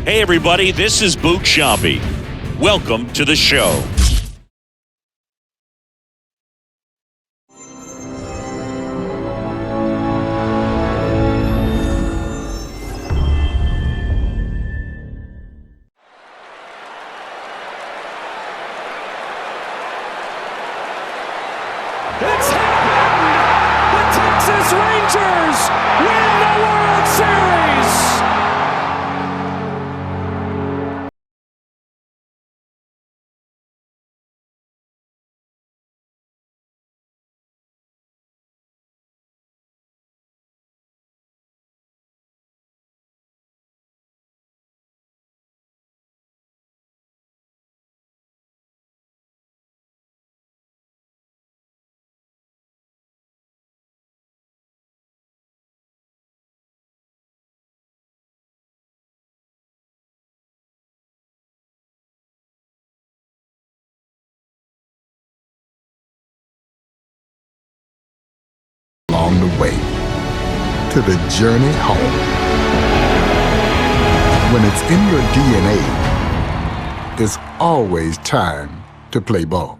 Hey everybody, this is Boot Shambi. Welcome to the show. It's happened! The Texas Rangers win the World Series! Along the way to the journey home. When it's in your DNA, it's always time to play ball.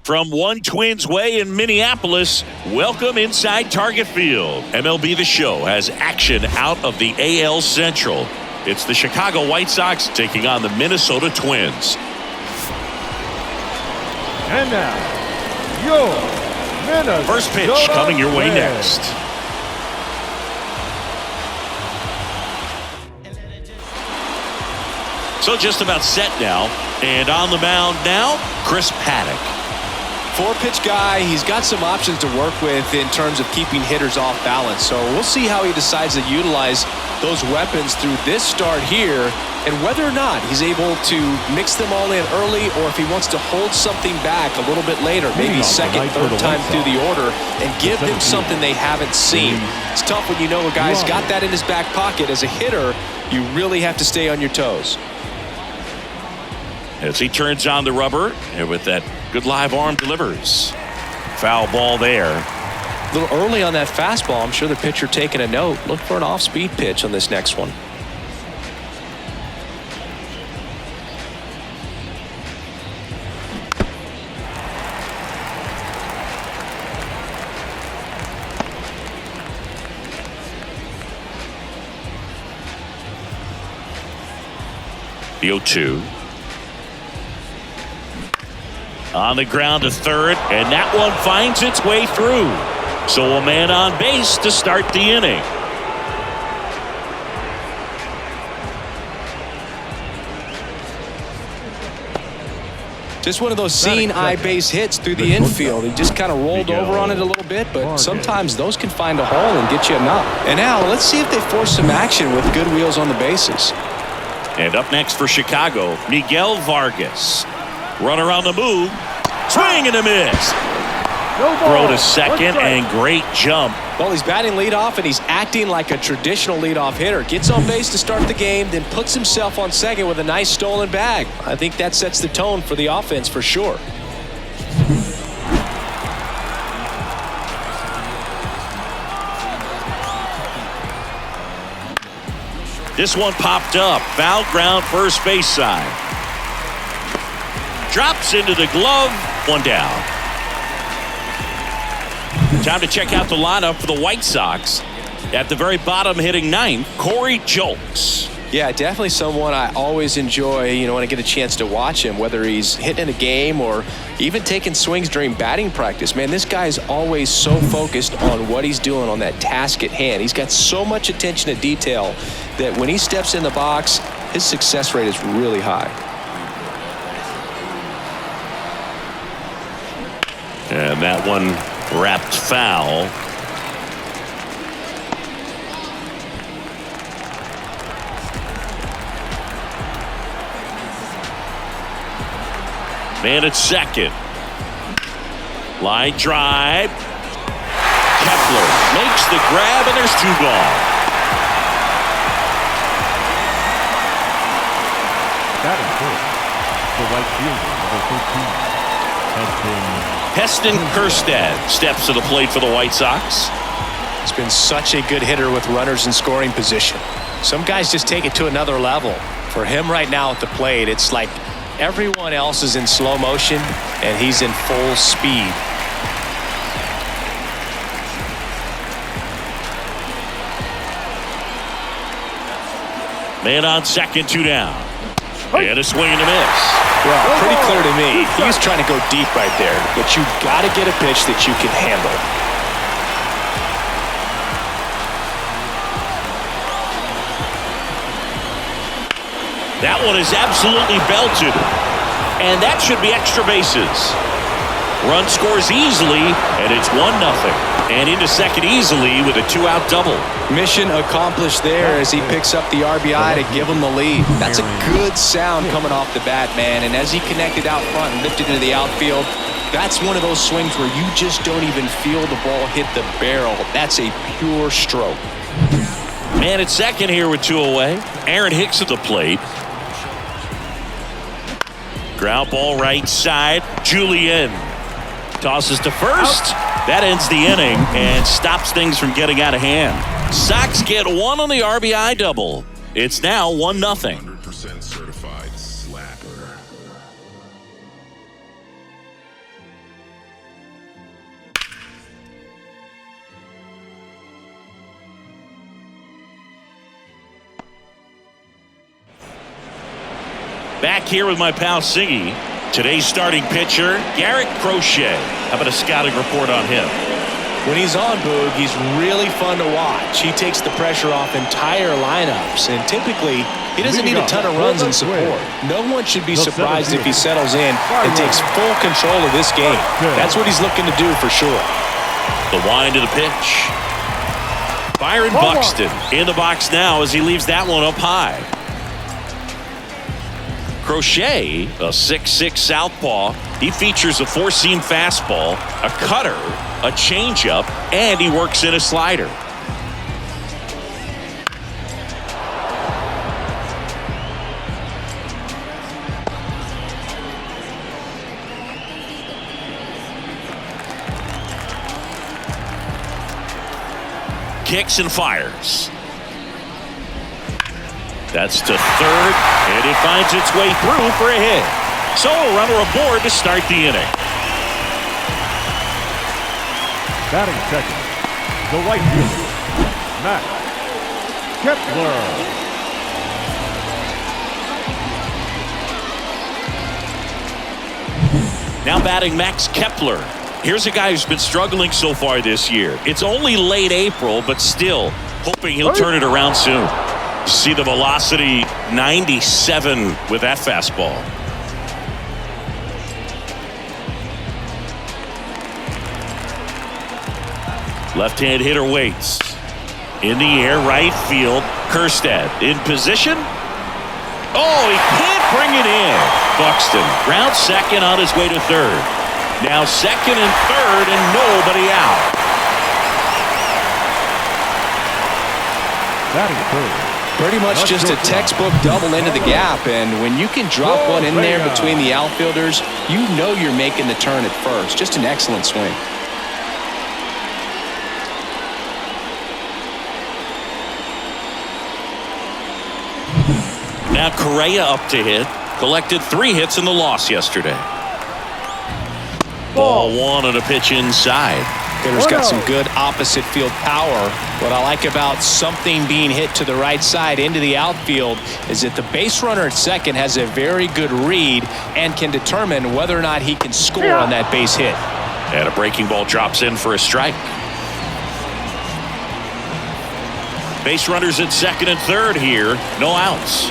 From One Twins Way in Minneapolis, welcome inside Target Field. MLB The Show has action out of the AL Central. It's the Chicago White Sox taking on the Minnesota Twins. And now, your Minnesota First pitch coming your way next. So just about set now. And on the mound now, Chris Paddock. Four-pitch guy, he's got some options to work with in terms of keeping hitters off balance. So we'll see how he decides to utilize those weapons through this start here and whether or not he's able to mix them all in early or if he wants to hold something back a little bit later, maybe second, third time through the order and give them something they haven't seen. It's tough when you know a guy's got that in his back pocket. As a hitter, you really have to stay on your toes. As he turns on the rubber and with that good live arm delivers. Foul ball there. A little early on that fastball. I'm sure the pitcher taking a note. Look for an off-speed pitch on this next one. The 0-2. On the ground to third, and that one finds its way through. So a man on base to start the inning. Just one of those seeing eye base hits through the infield. He just kind of rolled over on it a little bit, but sometimes those can find a hole and get you a knock. And now let's see if they force some action with good wheels on the bases. And up next for Chicago, Miguel Vargas. Runner on the move. Swing and a miss. Throw to second and great jump. Well, he's batting leadoff and he's acting like a traditional leadoff hitter. Gets on base to start the game, then puts himself on second with a nice stolen bag. I think that sets the tone for the offense for sure. This one popped up. Foul ground first base side. Drops into the glove. One down. Time to check out the lineup for the White Sox. At the very bottom, hitting ninth, Corey Julks. Yeah, definitely someone I always enjoy, when I get a chance to watch him, whether he's hitting a game or even taking swings during batting practice. Man, this guy is always so focused on what he's doing on that task at hand. He's got so much attention to detail that when he steps in the box, his success rate is really high. And that one wrapped foul. Man at second. Line drive. Kepler makes the grab, and there's two gone. the right fielder, number 13. Heston Kjerstad steps to the plate for the White Sox. He's been such a good hitter with runners in scoring position. Some guys just take it to another level. For him right now at the plate, it's like everyone else is in slow motion and he's in full speed. Man on second, 2 down. And a swing and a miss. Well, pretty clear to me. He was trying to go deep right there, but you got to get a pitch that you can handle. That one is absolutely belted. And that should be extra bases. Run scores easily, and it's 1-0. And into second easily with a 2-out double. Mission accomplished there as he picks up the RBI to give him the lead. That's a good sound coming off the bat, man. And as he connected out front and lifted into the outfield, that's one of those swings where you just don't even feel the ball hit the barrel. That's a pure stroke. Man at second here with 2 away. Aaron Hicks at the plate. Ground ball right side. Julian tosses to first. That ends the inning and stops things from getting out of hand. Sox get 1 on the RBI double. It's now 1-0. 100% certified slapper. Back here with my pal Siggy. Today's starting pitcher, Garrett Crochet. How about a scouting report on him? When he's on, Boog, he's really fun to watch. He takes the pressure off entire lineups, and typically he doesn't need a ton of runs and support. No one should be surprised if he settles in and takes full control of this game. That's what he's looking to do for sure. The wind of the pitch. Byron Buxton in the box now as he leaves that one up high. Crochet, a 6'6" southpaw. He features a 4-seam fastball, a cutter, a changeup, and he works in a slider. Kicks and fires. That's to third, and it finds its way through for a hit. So a runner aboard to start the inning. Batting second, the right fielder, Max Kepler. Now batting Max Kepler. Here's a guy who's been struggling so far this year. It's only late April, but still hoping he'll turn it around soon. See the velocity, 97 with that fastball. Left-hand hitter waits. In the air, right field. Kjerstad in position. Oh, he can't bring it in. Buxton ground second on his way to third. Now second and third and nobody out. Batting third. Pretty much just a textbook double into the gap, and when you can drop one in there between the outfielders, you know you're making the turn at first. Just an excellent swing. Now Correa up to hit. Collected 3 hits in the loss yesterday. Ball 1 on a pitch inside. Hitter's got some good opposite field power. What I like about something being hit to the right side into the outfield is that the base runner at second has a very good read and can determine whether or not he can score on that base hit. And a breaking ball drops in for a strike. Base runners at second and third here. No outs.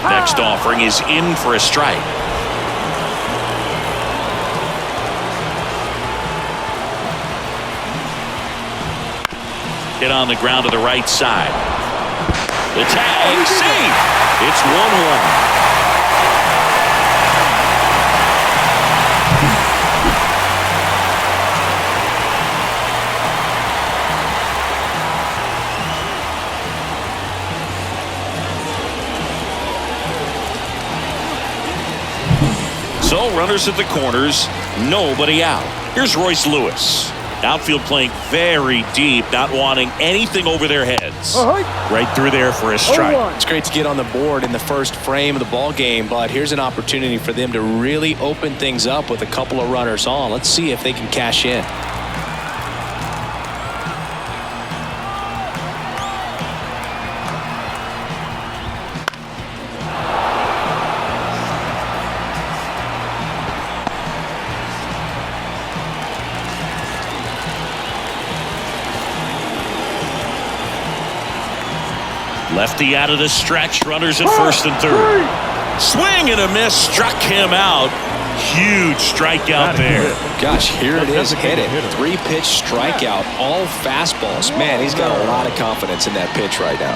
Next offering is in for a strike. Hit on the ground to the right side. The tag, safe. It's 1-1. So runners at the corners, nobody out. Here's Royce Lewis. Outfield playing very deep, not wanting anything over their heads. Right through there for a strike. It's great to get on the board in the first frame of the ball game, but here's an opportunity for them to really open things up with a couple of runners on. Let's see if they can cash in. Lefty out of the stretch. Runners at first and third. Swing and a miss. Struck him out. Huge strikeout there. Gosh, here it is. Hit it. 3-pitch strikeout. All fastballs. Man, he's got a lot of confidence in that pitch right now.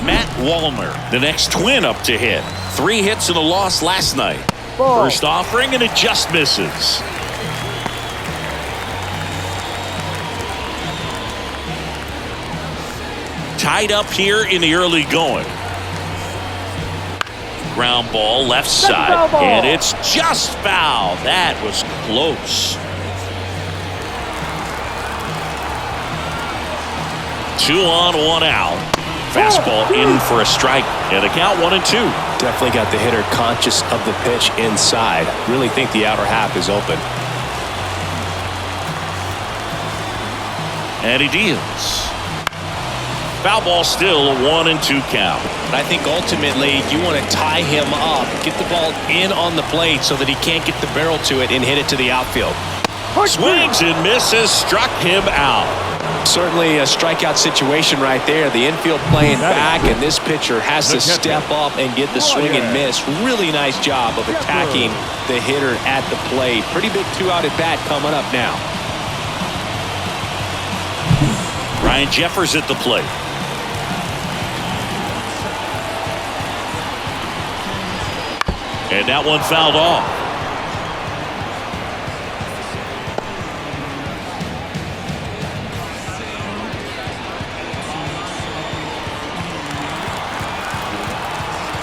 Matt Wallner, the next Twin up to hit. 3 hits and a loss last night. First offering and it just misses. Tied up here in the early going. Ground ball left side, and it's just foul. That was close. 2 on, 1 out. Fastball in for a strike, and the count 1-2. Definitely got the hitter conscious of the pitch inside. Really think the outer half is open. And he deals. Foul ball still, a 1-2 count. I think ultimately you want to tie him up, get the ball in on the plate so that he can't get the barrel to it and hit it to the outfield. Swings and misses, struck him out. Certainly a strikeout situation right there. The infield playing back, and this pitcher has to step up and get the swing and miss. Really nice job of attacking the hitter at the plate. Pretty big 2-out at bat coming up now. Ryan Jeffers at the plate. And that one fouled off.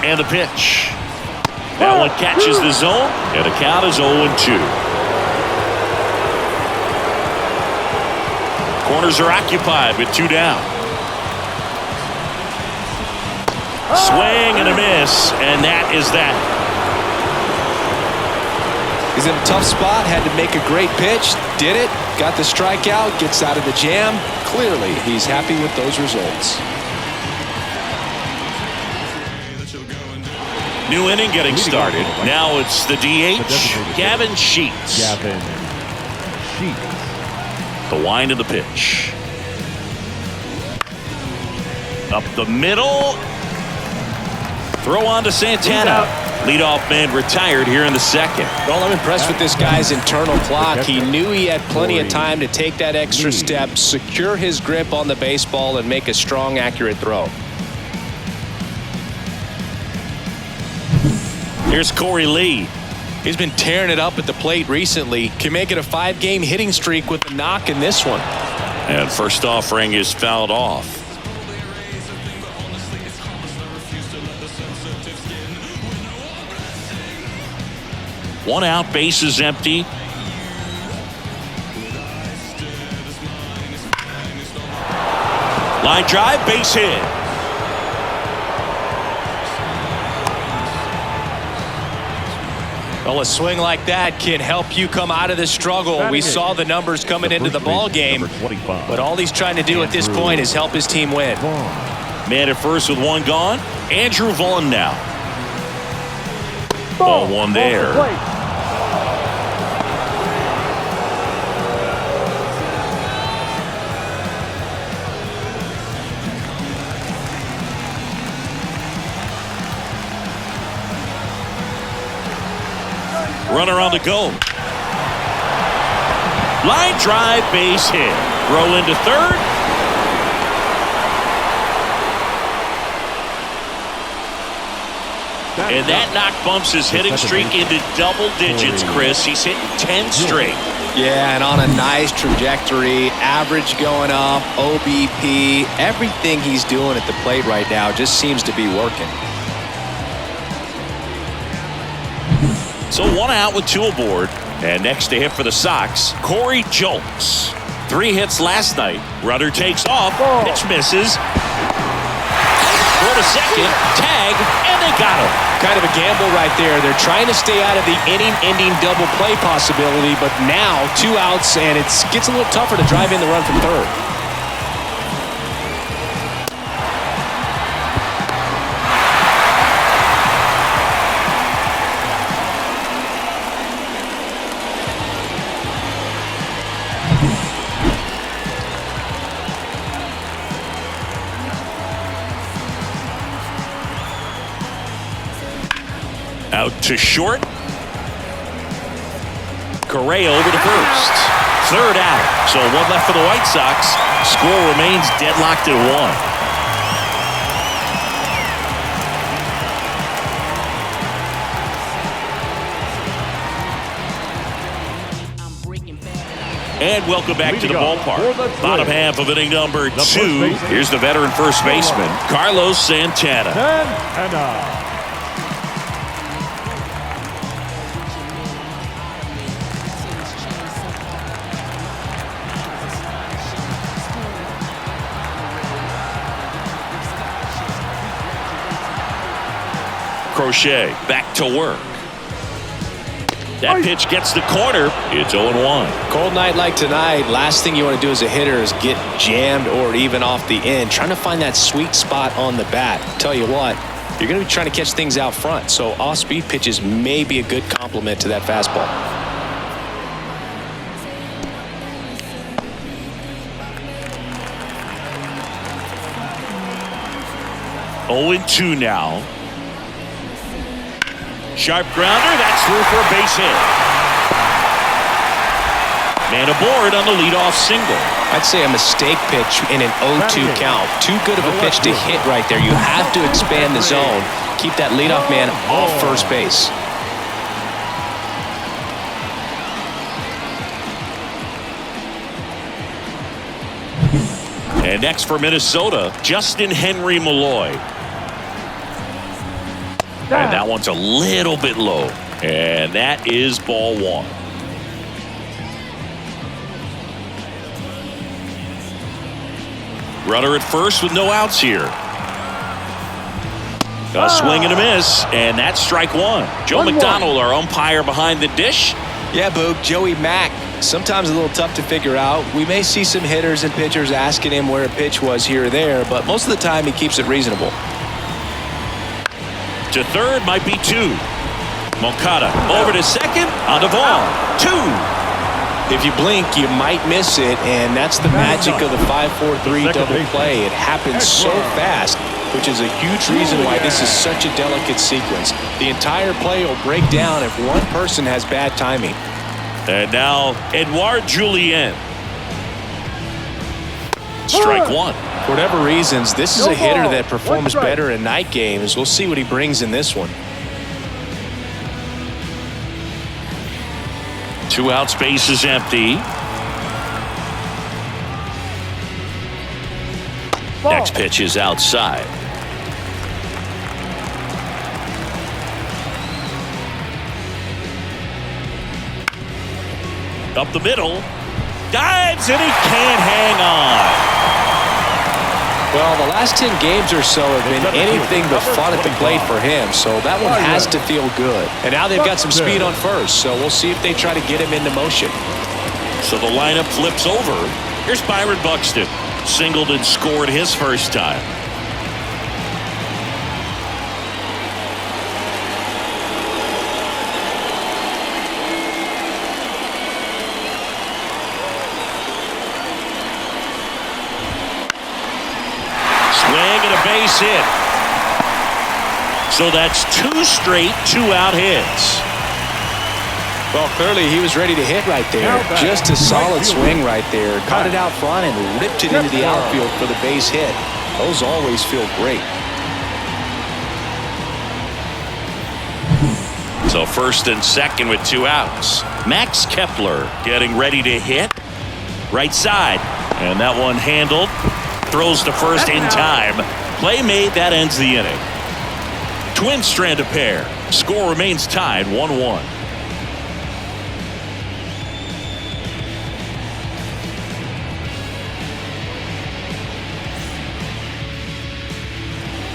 And the pitch. That one catches the zone, and the count is 0-2. Corners are occupied with 2 down. Swing and a miss, and that is that. He's in a tough spot, had to make a great pitch, did it, got the strikeout, gets out of the jam. Clearly, he's happy with those results. New inning getting started. Now it's the DH, Gavin Sheets. The wind of the pitch. Up the middle. Throw on to Santana. Leadoff man retired here in the second. Well, I'm impressed with this guy's internal clock. He knew he had plenty of time to take that extra step, secure his grip on the baseball, and make a strong, accurate throw. Here's Corey Lee. He's been tearing it up at the plate recently. Can make it a 5-game hitting streak with a knock in this one. And first offering is fouled off. One out, base is empty. Line drive, base hit. Well, a swing like that can help you come out of the struggle. We saw the numbers coming into the ball game, but all he's trying to do at this point is help his team win. Man at first with 1 gone. Andrew Vaughn now. Ball 1 there. Runner on the go. Line drive, base hit. Throw into third. And that knock bumps his hitting streak into double digits, Chris. He's hitting 10 straight. Yeah, and on a nice trajectory, average going up, OBP, everything he's doing at the plate right now just seems to be working. So 1 out with 2 aboard. And next to hit for the Sox, Corey Julks. 3 hits last night. Runner takes off. Pitch misses. Throw to second. Tag. And they got him. Kind of a gamble right there. They're trying to stay out of the inning-ending double play possibility, but now 2 outs, and it gets a little tougher to drive in the run from third. Out to short. Correa over to first. 3rd out. So 1 left for the White Sox. Score remains deadlocked at 1. And welcome back to the ballpark. Bottom half of inning number 2. Here's the veteran first baseman, Carlos Santana. Crochet back to work. That pitch gets the corner. It's 0-1. Cold night like tonight, last thing you want to do as a hitter is get jammed or even off the end. Trying to find that sweet spot on the bat. Tell you what, you're going to be trying to catch things out front. So off-speed pitches may be a good complement to that fastball. Oh, 2 now. Sharp grounder. That's through for a base hit. Man aboard on the leadoff single. I'd say a mistake pitch in an 0-2 count. Too good of a pitch to hit right there. You have to expand the zone. Keep that leadoff man off first base. And next for Minnesota, Justin Henry Malloy. And that one's a little bit low. And that is ball 1. Runner at first with no outs here. A swing and a miss, and that's strike 1. Joe McDonald, our umpire behind the dish. Yeah, Boog, Joey Mack, sometimes a little tough to figure out. We may see some hitters and pitchers asking him where a pitch was here or there, but most of the time he keeps it reasonable. To third might be 2. Moncada over to second on the ball. 2. If you blink, you might miss it, and that's the magic of the 5-4-3 double play. It happens so fast, which is a huge reason why this is such a delicate sequence. The entire play will break down if one person has bad timing. And now, Edouard Julien. Strike 1. For whatever reasons, this is a hitter that performs better in night games. We'll see what he brings in this one. 2 out, space is empty. Next pitch is outside. Up the middle. Dives and he can't hang on. Well, the last 10 games or so have been anything but fun at the plate for him, so that one has to feel good. And now they've got some speed on first, so we'll see if they try to get him into motion. So the lineup flips over. Here's Byron Buxton. Singled and scored his first time. Base hit. So that's 2 straight 2-out hits. Well, clearly he was ready to hit right there. Just a solid swing right there. Caught it out front and ripped it into the outfield for the base hit. Those always feel great. So first and second with 2 outs. Max Kepler getting ready to hit. Right side. And that one handled. Throws to first in time. Play made. That ends the inning. Twins strand a pair. Score remains tied 1-1.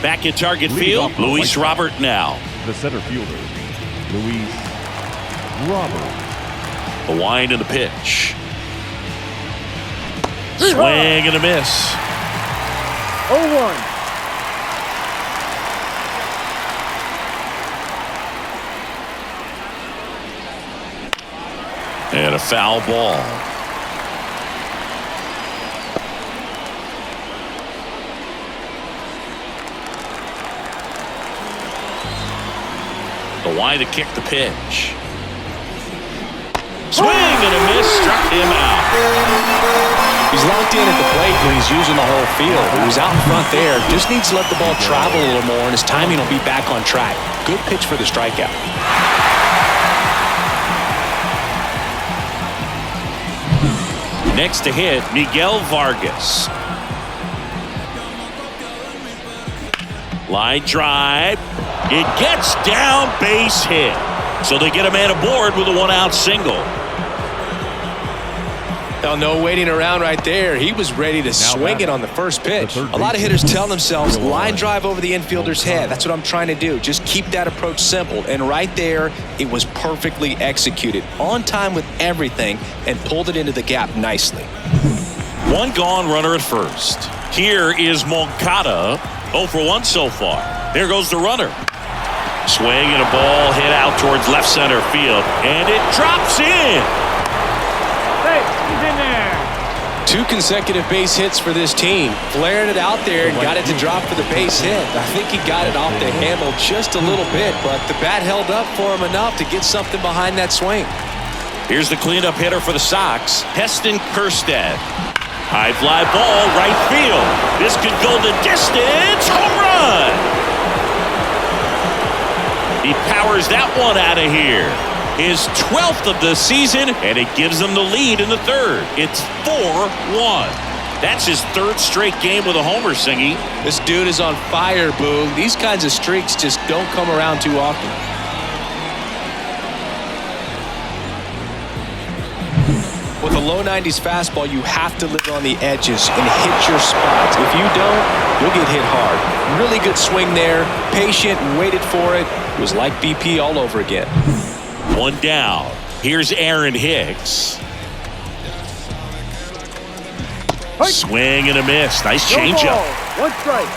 Back at Target Field, Luis Robert now. The center fielder, Luis Robert. The wind and the pitch. Swing and a miss. 0-1. And a foul ball. The wind to kick the pitch. Swing and a miss, struck him out. He's locked in at the plate when he's using the whole field. He was out in front there. Just needs to let the ball travel a little more, and his timing will be back on track. Good pitch for the strikeout. Next to hit, Miguel Vargas. Line drive. It gets down, base hit. So they get a man aboard with a 1-out single. Now, no waiting around right there. He was ready to swing it on the first pitch. A lot of hitters tell themselves, line drive over the infielder's head. That's what I'm trying to do. Just keep that approach simple. And right there, it was perfectly executed. On time with everything and pulled it into the gap nicely. 1 gone, runner at first. Here is Moncada. 0 for 1 so far. There goes the runner. Swing and a ball hit out towards left center field. And it drops in. Hey, he's in there. 2 consecutive base hits for this team. Flared it out there and got it to drop for the base hit. I think he got it off the handle just a little bit, but the bat held up for him enough to get something behind that swing. Here's the cleanup hitter for the Sox, Heston Kjerstad. High fly ball, right field. This could go the distance. Home run! He powers that one out of here. His 12th of the season, and it gives them the lead in the 3rd. It's 4-1. That's his 3rd straight game with a homer, Singy. This dude is on fire, Boog. These kinds of streaks just don't come around too often. With a low 90s fastball, you have to live on the edges and hit your spots. If you don't, you'll get hit hard. Really good swing there. Patient, waited for it. It was like BP all over again. 1 down. Here's Aaron Hicks. Swing and a miss. Nice changeup. 1 strike.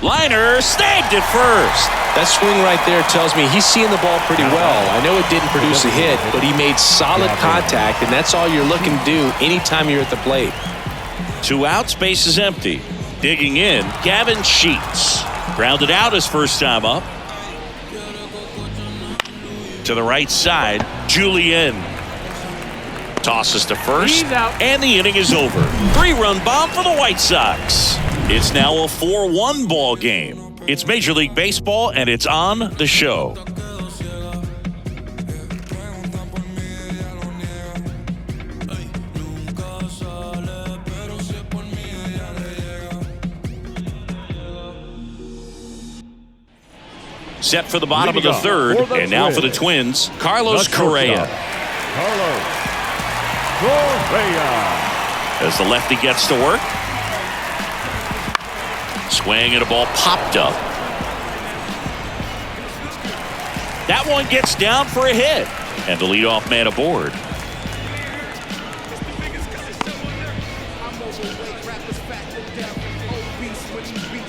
Liner snagged it first. That swing right there tells me he's seeing the ball pretty well. I know it didn't produce a hit, but he made solid contact, and that's all you're looking to do anytime you're at the plate. 2 outs, base is empty. Digging in, Gavin Sheets. Grounded out his first time up. To the right side, Julien. Tosses to first, and the inning is over. 3-run bomb for the White Sox. It's now a 4-1 ball game. It's Major League Baseball, and it's on the show. Set for the bottom of the 3rd, and now for the Twins, Carlos Correa. Carlos Correa. As the lefty gets to work. Swing and a ball popped up. That one gets down for a hit. And the leadoff man aboard.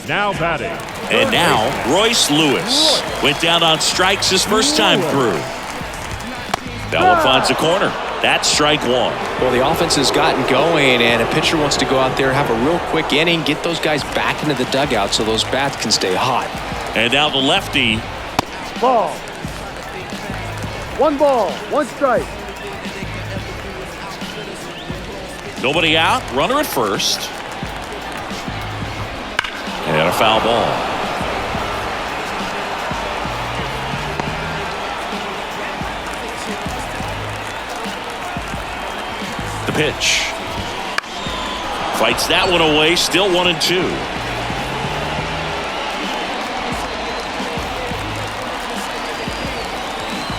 Now batting. And now Royce Lewis. Went down on strikes his first time through. That one finds the corner. That's strike 1. Well, the offense has gotten going, and a pitcher wants to go out there, have a real quick inning, get those guys back into the dugout so those bats can stay hot. And now the lefty. Ball. 1 ball, 1 strike. Nobody out, runner at first. And a foul ball. The pitch. Fights that one away, still 1-2.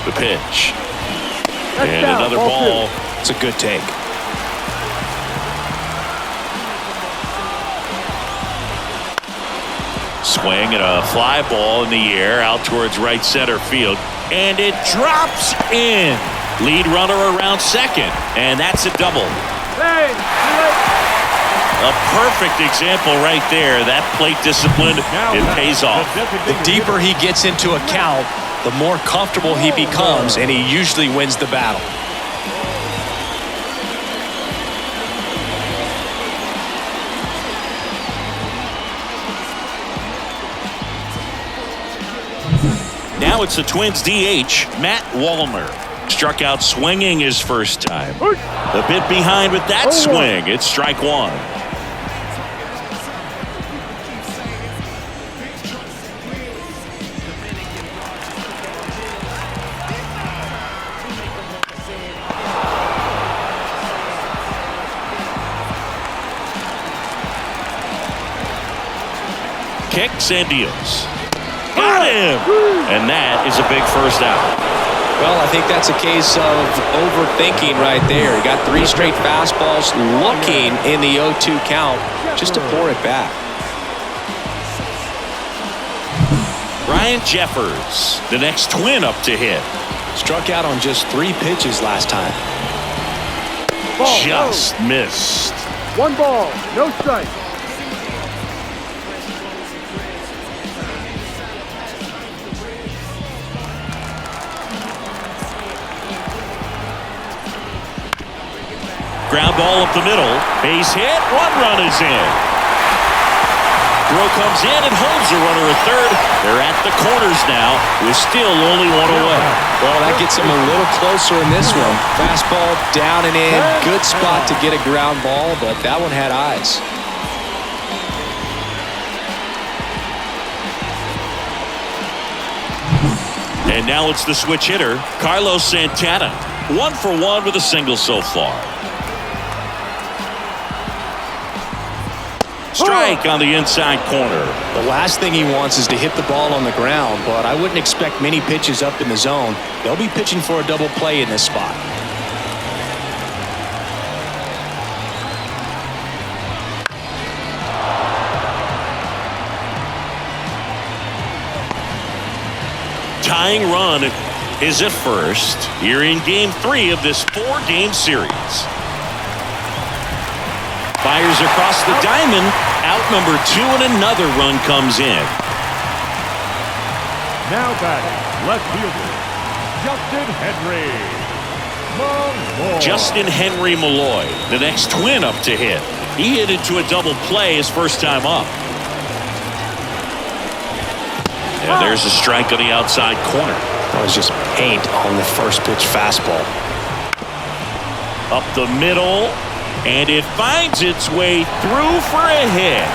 The pitch. And another ball. It's a good take. Swing and a fly ball in the air out towards right center field. And it drops in. Lead runner around second. And that's a double. Hey, A perfect example right there. That plate discipline, it pays off. The deeper he gets into a count, the more comfortable he becomes, and he usually wins the battle. Now it's the Twins DH, Matt Wallner. Struck out swinging his first time. A bit behind with that swing. It's strike one. Kicks and deals. Got him! And that is a big first out. Well, I think that's a case of overthinking right there. He got 3 straight fastballs looking in the 0-2 count just to pour it back. Ryan Jeffers, the next Twin up to hit. Struck out on just 3 pitches last time. Just missed. 1 ball, no strike. Ground ball up the middle. Base hit. 1 run is in. Throw comes in and holds the runner at third. They're at the corners now with still only 1 away. Well, that gets him a little closer in this one. Fastball down and in. Good spot to get a ground ball, but that one had eyes. And now it's the switch hitter, Carlos Santana. 1 for 1 with a single so far. Strike on the inside corner. The last thing he wants is to hit the ball on the ground, but I wouldn't expect many pitches up in the zone. They'll be pitching for a double play in this spot. Tying run is at first here in game 3 of this 4-game series. Fires across the diamond, out number 2, and another run comes in. Now batting, left fielder, Justin Henry. Malloy. Justin Henry Malloy, the next Twin up to hit. He hit into a double play his first time up. And there's a strike on the outside corner. That was just paint on the first pitch fastball. Up the middle, and it finds its way through for a hit.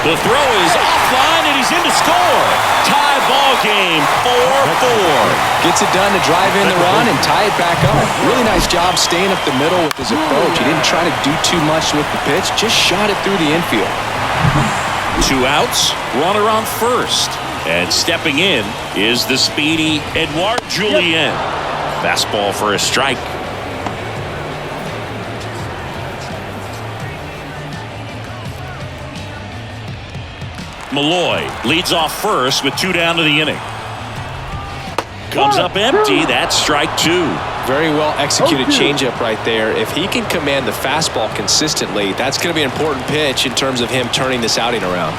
The throw is offline, and he's in to score. Tie ball game, 4-4. Gets it done to drive in the run and tie it back up. Really nice job staying up the middle with his approach. He didn't try to do too much with the pitch, just shot it through the infield. 2 outs, runner on first. And stepping in is the speedy Edouard Julien. Fastball for a strike. Malloy leads off first with 2 down to the inning. Comes up empty. That's strike 2. Very well executed changeup right there. If he can command the fastball consistently, that's going to be an important pitch in terms of him turning this outing around.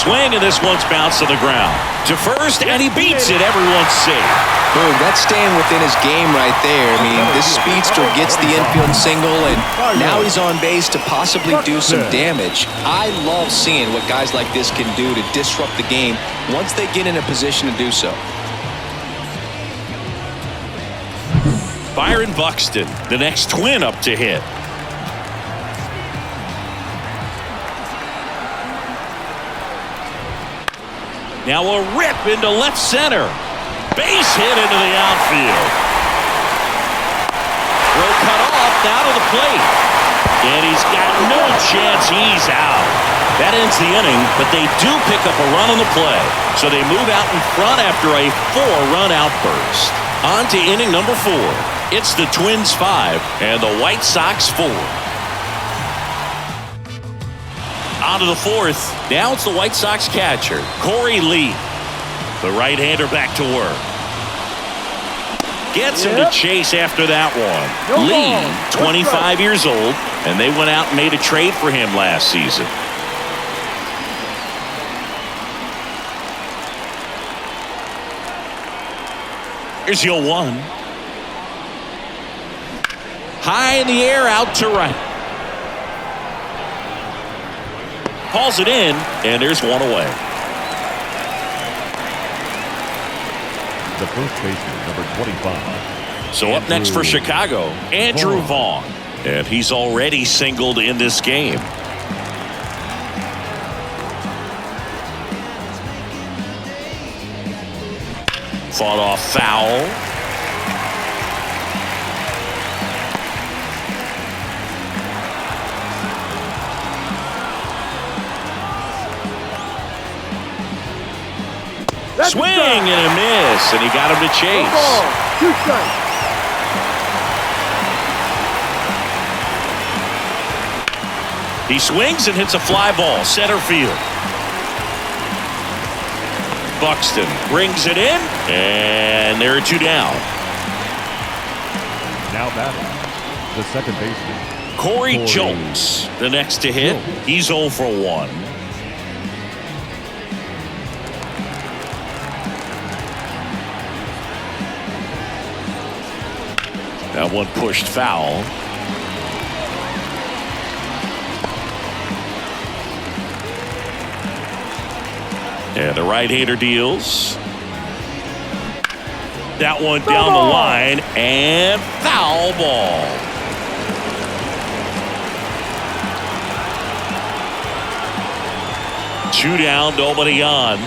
swing, and this one's bounced to the ground. To first, and he beats it. Everyone's safe. Boom, that's staying within his game right there. I mean, this speedster gets the infield single, and now he's on base to possibly do some damage. I love seeing what guys like this can do to disrupt the game once they get in a position to do so. Byron Buxton, the next Twin up to hit. Now a rip into left center. Base hit into the outfield. Throw cut off, now to the plate. And he's got no chance, he's out. That ends the inning, but they do pick up a run on the play. So they move out in front after a 4-run outburst. On to inning number 4. It's the Twins 5 and the White Sox 4. On to the 4th. Now it's the White Sox catcher, Corey Lee. The right-hander back to work. Gets him to chase after that one. Lee, 25 years old, and they went out and made a trade for him last season. Here's your 1. High in the air, out to right. Hauls it in, and there's one away. The first baseman, number 25. So up next for Chicago, Andrew Vaughn. And he's already singled in this game. Fought off foul. Swing and a miss, and he got him to chase. 2 strikes. He swings and hits a fly ball, center field. Buxton brings it in, and there are 2 down. Now batting, the second baseman, Corey Jones, the next to hit. He's 0 for 1. That one pushed foul. And the right-hander deals. That one down the line, and foul ball. Two down, nobody on.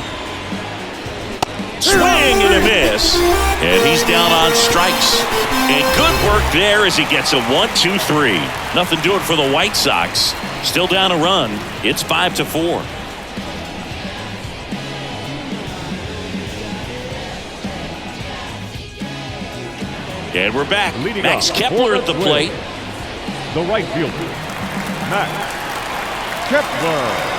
Swing and a miss, and he's down on strikes. And good work there as he gets a 1-2-3. Nothing doing for the White Sox. Still down a run. It's 5-4. And we're back. Max Kepler at the plate. The right fielder, Max Kepler.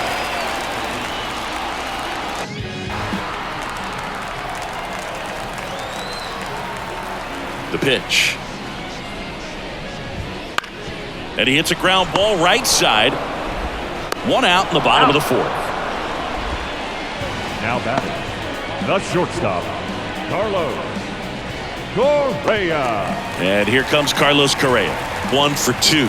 The pitch. And he hits a ground ball right side. 1 out in the bottom of the 4th. Now batting, the shortstop, Carlos Correa. And here comes Carlos Correa. 1 for 2.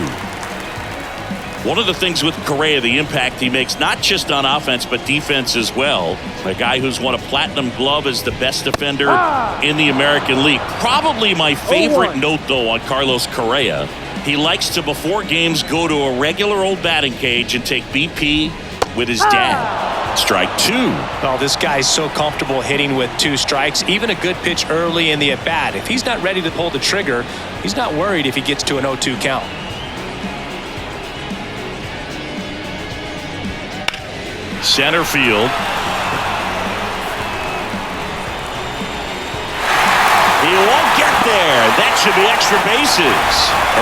One of the things with Correa, the impact he makes, not just on offense, but defense as well. A guy who's won a platinum glove as the best defender in the American League. Probably my favorite note, though, on Carlos Correa. He likes to, before games, go to a regular old batting cage and take BP with his dad. Strike 2. Oh, this guy's so comfortable hitting with 2 strikes. Even a good pitch early in the at-bat. If he's not ready to pull the trigger, he's not worried if he gets to an 0-2 count. Center field. He won't get there. That should be extra bases.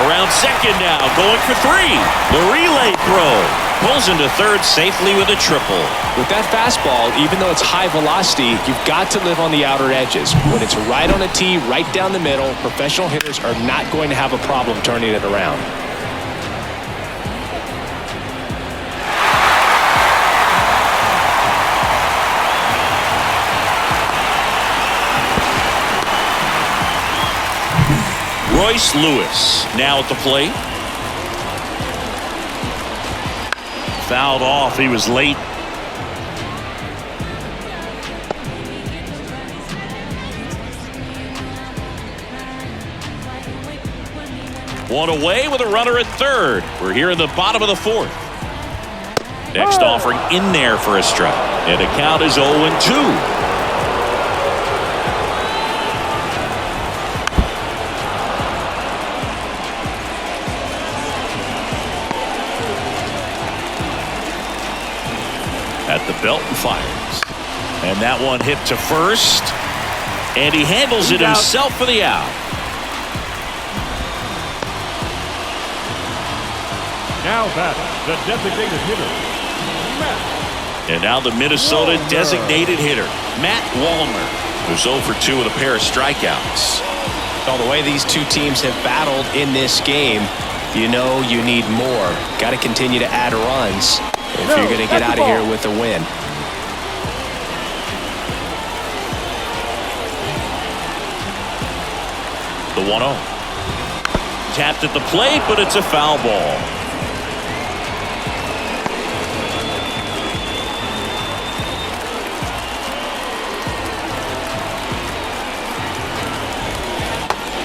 Around second now, going for 3. The relay throw. Pulls into third safely with a triple. With that fastball, even though it's high velocity, you've got to live on the outer edges. When it's right on a tee, right down the middle, professional hitters are not going to have a problem turning it around. Royce Lewis now at the plate. Fouled off. He was late. One away with a runner at third. We're here in the bottom of the fourth. Next offering in there for a strike. And the count is 0-2. At the belt and fires. And that one hit to first. And he handles it himself for the out. Now batting, the designated hitter, Matt. And now the Minnesota designated hitter, Matt Wallner, who's 0 for 2 with a pair of strikeouts. Well, the way these two teams have battled in this game, you know you need more. Got to continue to add runs if you're going to get out of here with a win. The 1-0. Tapped at the plate, but it's a foul ball.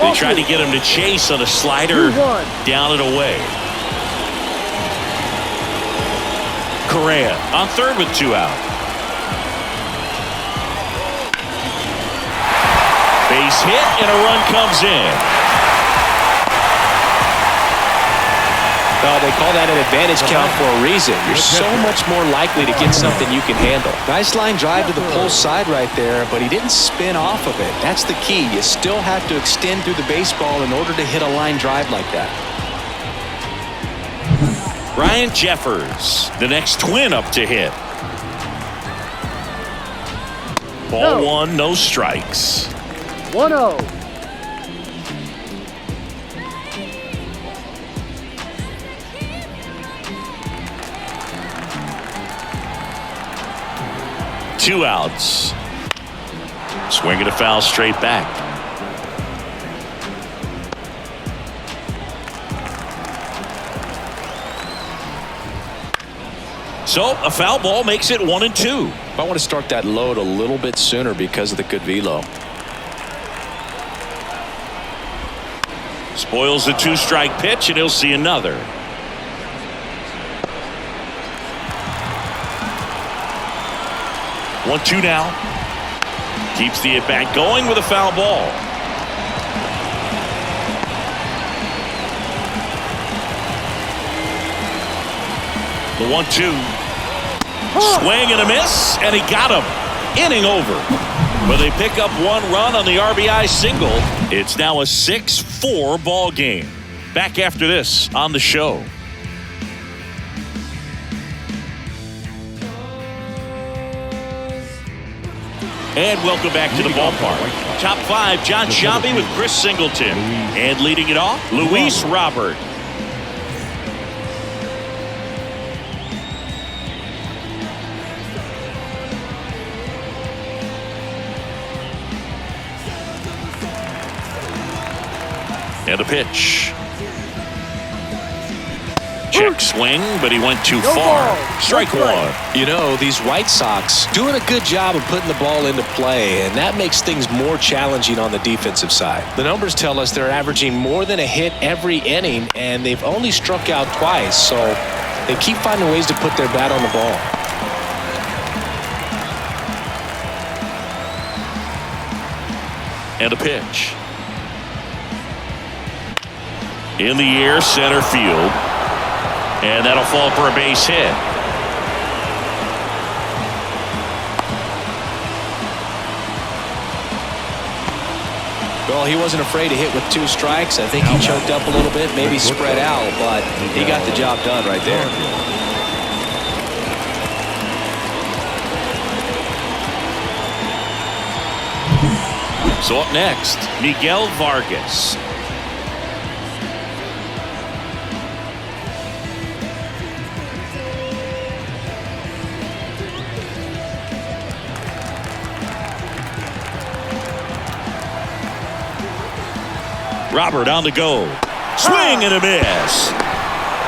They tried to get him to chase on a slider, down and away. Correa on third with 2 out. Base hit and a run comes in. Well, they call that an advantage count for a reason. You're so much more likely to get something you can handle. Nice line drive to the pull side right there, but he didn't spin off of it. That's the key. You still have to extend through the baseball in order to hit a line drive like that. Ryan Jeffers, the next Twin up to hit. Ball 1, no strikes. 1-0. Two outs. Swinging a foul straight back. So a foul ball makes it 1-2. I want to start that load a little bit sooner because of the good velo. Spoils the 2-strike pitch, and he'll see another. One-two now. Keeps the at-bat going with a foul ball. The 1-2. Swing and a miss, and he got him. Inning over. But they pick up 1 run on the RBI single. It's now a 6-4 ball game. Back after this on the show. And welcome back to the ballpark. Top 5, John Sciambi with Chris Singleton. And leading it off, Luis Robert. And a pitch. Check swing, but he went too far. Strike 1. You know, these White Sox doing a good job of putting the ball into play, and that makes things more challenging on the defensive side. The numbers tell us they're averaging more than a hit every inning, and they've only struck out twice, so they keep finding ways to put their bat on the ball. And a pitch. In the air, center field. And that'll fall for a base hit. Well, he wasn't afraid to hit with 2 strikes. I think he choked up a little bit, maybe spread out, but he got the job done right there. So up next, Miguel Vargas. Robert on the go. Swing and a miss.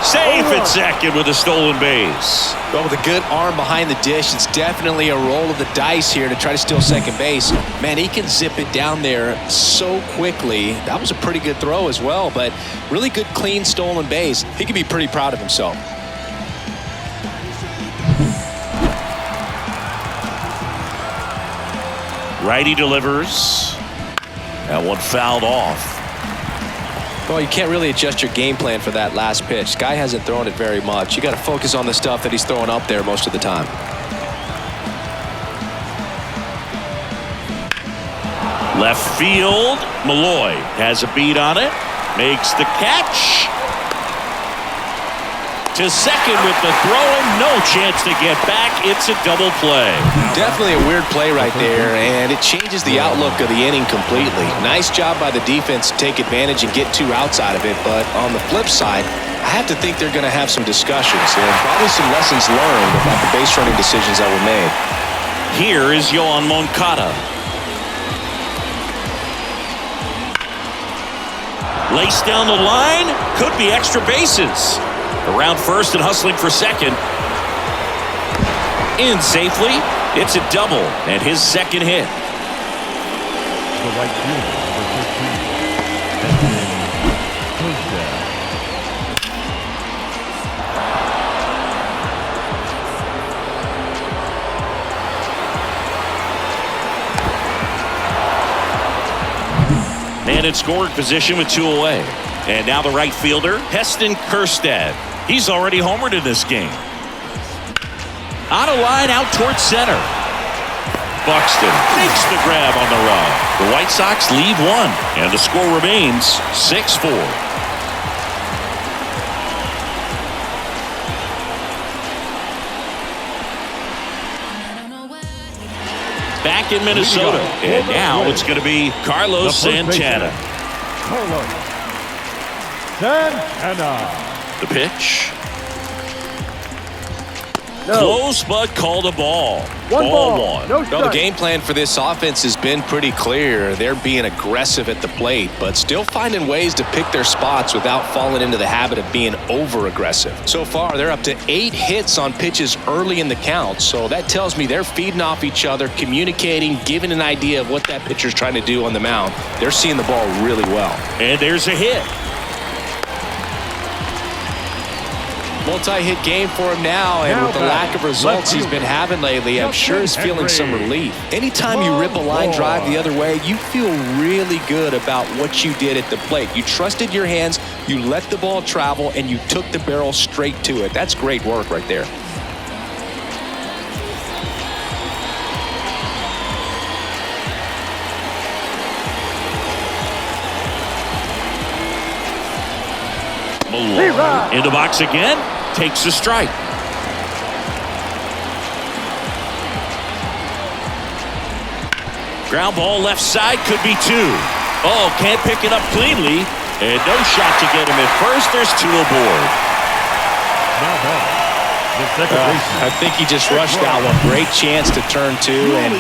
Safe at second with a stolen base. Well, with a good arm behind the dish, it's definitely a roll of the dice here to try to steal second base. Man, he can zip it down there so quickly. That was a pretty good throw as well, but really good, clean, stolen base. He can be pretty proud of himself. Righty delivers. That one fouled off. Well, you can't really adjust your game plan for that last pitch. Guy hasn't thrown it very much. You got to focus on the stuff that he's throwing up there most of the time. Left field. Malloy has a beat on it. Makes the catch. To second with the throw and no chance to get back. It's a double play. Definitely a weird play right there, and it changes the outlook of the inning completely. Nice job by the defense to take advantage and get 2 outs out of it, but on the flip side, I have to think they're going to have some discussions and probably some lessons learned about the base running decisions that were made. Here is Yohan Moncada. Laced down the line. Could be extra bases. Around first and hustling for second. In safely. It's a double and his second hit. The right fielder, number 13, Benjamin. Man in scoring position with 2 away. And now the right fielder, Heston Kjerstad. He's already homered in this game. On a line out towards center. Buxton makes the grab on the run. The White Sox lead 1, and the score remains 6-4. Back in Minnesota, and now it's going to be Carlos Santana. Carlos Santana. The pitch. Close, but called a ball. Ball 1. Well, the game plan for this offense has been pretty clear. They're being aggressive at the plate, but still finding ways to pick their spots without falling into the habit of being over-aggressive. So far, they're up to 8 hits on pitches early in the count, so that tells me they're feeding off each other, communicating, giving an idea of what that pitcher's trying to do on the mound. They're seeing the ball really well. And there's a hit. Multi-hit game for him now, and with the lack of results he's been having lately, I'm sure he's feeling some relief. Anytime you rip a line drive the other way, you feel really good about what you did at the plate. You trusted your hands, you let the ball travel, and you took the barrel straight to it. That's great work right there. Malone in the box again, takes a strike. Ground ball left side, could be 2. Oh, can't pick it up cleanly, and no shot to get him at first. There's 2 aboard. Now back, the second baseman. I think he just rushed that one. Great chance to turn 2, and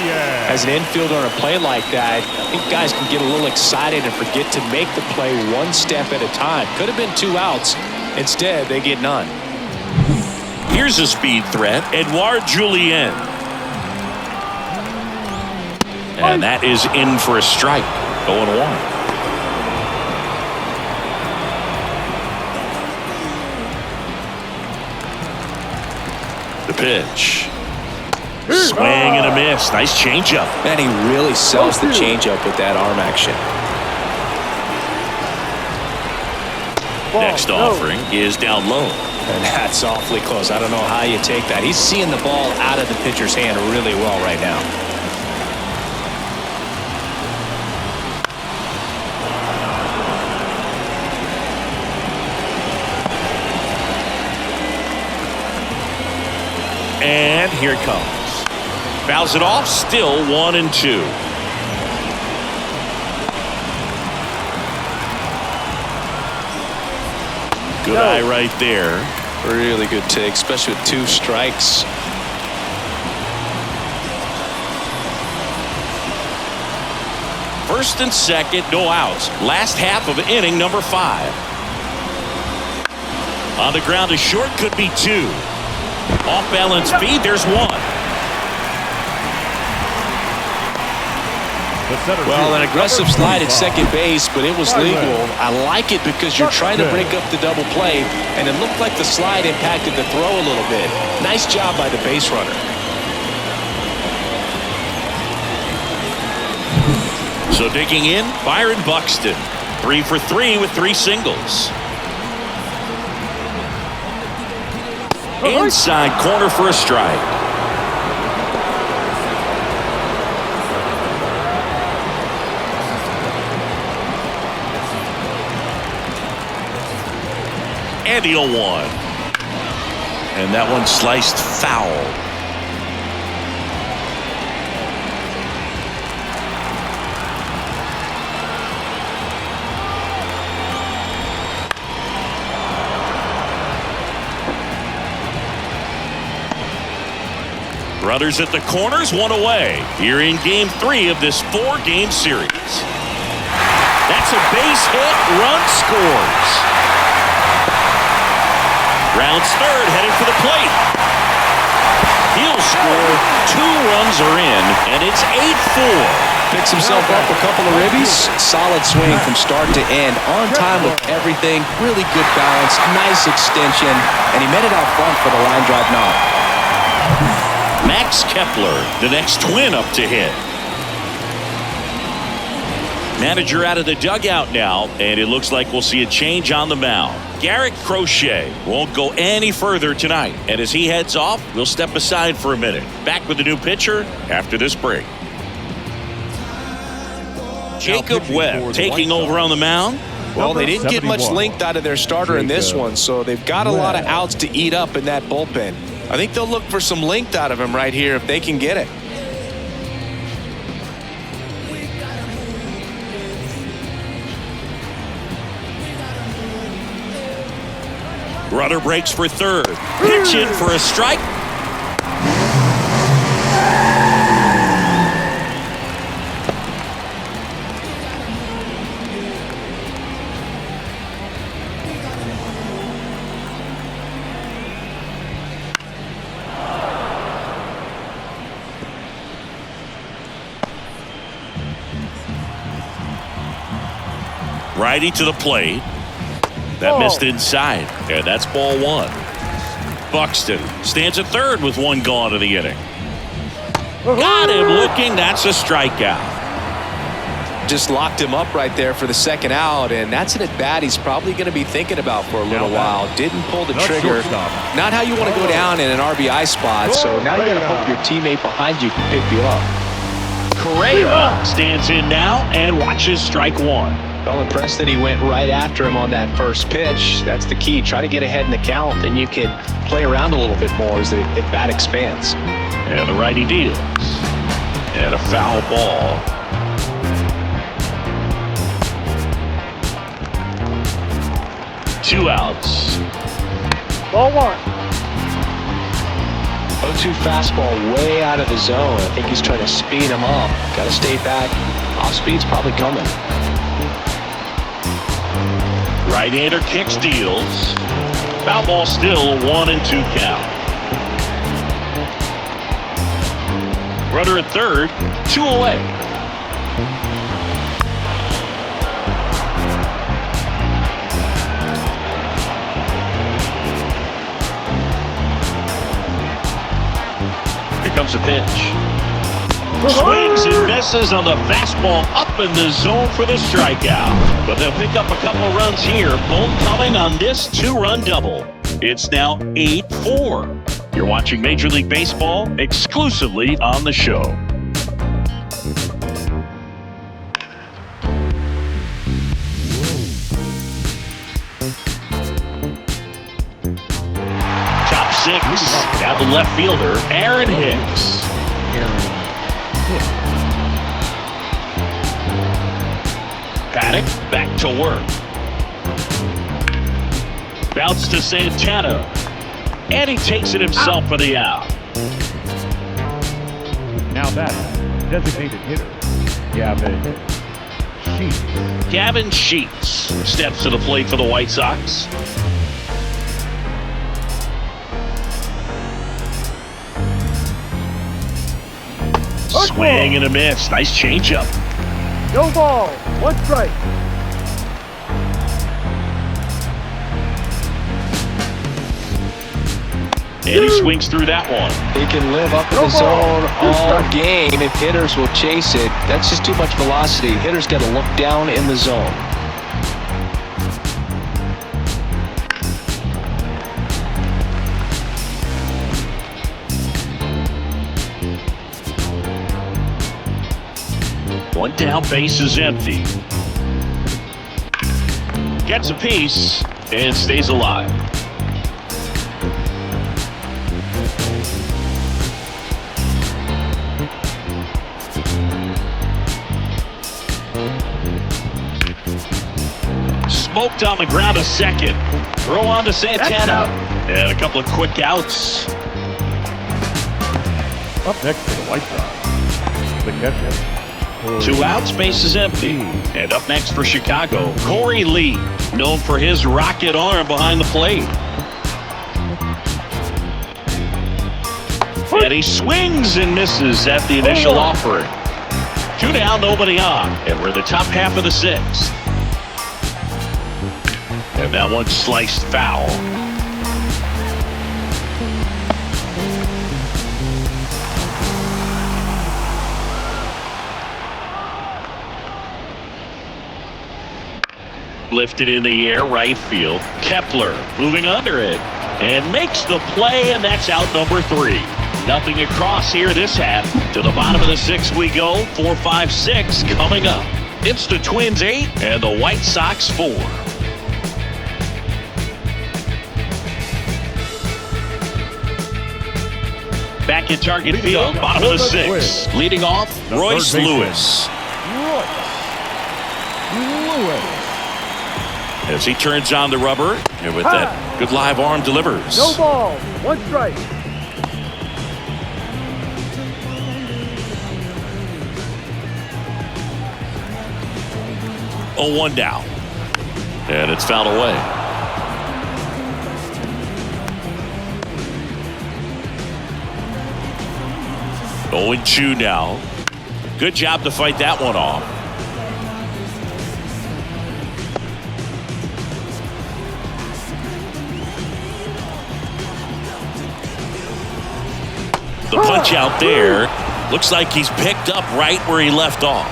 as an infielder on a play like that, I think guys can get a little excited and forget to make the play one step at a time. Could have been 2 outs. Instead, they get none. Here's a speed threat, Edouard Julien. And that is in for a strike, 0-1. The pitch. Swing and a miss. Nice changeup. Man, he really sells the changeup with that arm action. Next offering is down low. And that's awfully close. I don't know how you take that. He's seeing the ball out of the pitcher's hand really well right now. And here it comes. Fouls it off, still 1-2. Good eye right there. Really good take, especially with 2 strikes. First and second, no outs. Last half of inning number 5. On the ground to short, could be 2. Off balance feed, there's 1. Well, an aggressive slide at second base, but it was legal. I like it because you're trying to break up the double play, and it looked like the slide impacted the throw a little bit. Nice job by the base runner. So digging in, Byron Buxton. 3 for 3 with 3 singles. Inside corner for a strike. And the 0-1. And that one sliced foul. Brothers at the corners, 1 away. Here in game 3 of this 4-game series. That's a base hit. Run scores. Rounds third, headed for the plate. He'll score. 2 runs are in, and it's 8-4. Picks himself up a couple of ribbies. Solid swing from start to end. On time with everything. Really good balance. Nice extension. And he met it out front for the line drive knock. Max Kepler, the next twin up to hit. Manager out of the dugout now, and it looks like we'll see a change on the mound. Garrett Crochet won't go any further tonight, and as he heads off, we'll step aside for a minute. Back with the new pitcher after this break. Jacob Webb taking over on the mound. Well, they didn't get much length out of their starter in this one, so they've got a lot of outs to eat up in that bullpen. I think they'll look for some length out of him right here if they can get it. Runner breaks for third. Pitch in for a strike. Righty to the plate. That missed inside, and that's ball 1. Buxton stands at third with 1 gone in the inning. Got him looking. That's a strikeout. Just locked him up right there for the second out, and that's an at-bat he's probably going to be thinking about for a little while. Didn't pull the trigger. Not how you want to go down in an RBI spot, so now you got to hope your teammate behind you can pick you up. Correa stands in now and watches strike 1. Well, impressed that he went right after him on that first pitch. That's the key. Try to get ahead in the count, then you can play around a little bit more as the bat expands. And the righty deals. And a foul ball. Two outs. Ball 1. 0-2 fastball way out of the zone. I think he's trying to speed him up. Got to stay back. Off speed's probably coming. Right-hander kicks, deals. Foul ball still, 1-2 count. Runner at third, 2 away. Here comes a pitch. Swings and misses on the fastball up in the zone for the strikeout. But they'll pick up a couple runs here, both coming on this 2-run double. It's now 8-4. You're watching Major League Baseball exclusively on the show. Top 6, now the left fielder, Aaron Hicks. Paddock back to work. Bounce to Santana. And he takes it himself for the out. Now that designated hitter, Gavin Sheets. Gavin Sheets steps to the plate for the White Sox. Swing and a miss. Nice changeup. No ball. 1 strike. And he swings through that one. He can live up in the zone all game if hitters will chase it. That's just too much velocity. Hitters got to look down in the zone. One down, base is empty. Gets a piece and stays alive. Smoked on the ground a second. Throw on to Santana. And a couple of quick outs. Up next for the White Sox, the catcher. 2 outs, base is empty. And up next for Chicago, Corey Lee, known for his rocket arm behind the plate. And he swings and misses at the initial offering. 2 down, nobody on. And we're in the top half of the 6th. And that one sliced foul. Lifted in the air, right field. Kepler moving under it and makes the play, and that's out number 3. Nothing across here this half. To the bottom of the 6th we go. 4, 5, 6 coming up. It's the Twins 8 and the White Sox 4. Back in target field, bottom of the 6th. Leading off, Royce Lewis. As he turns on the rubber, and with that good live arm delivers. No ball. 1 strike. Oh, 1 down. And it's fouled away. Oh, and 2 now. Good job to fight that one off. The punch out there. Looks like he's picked up right where he left off.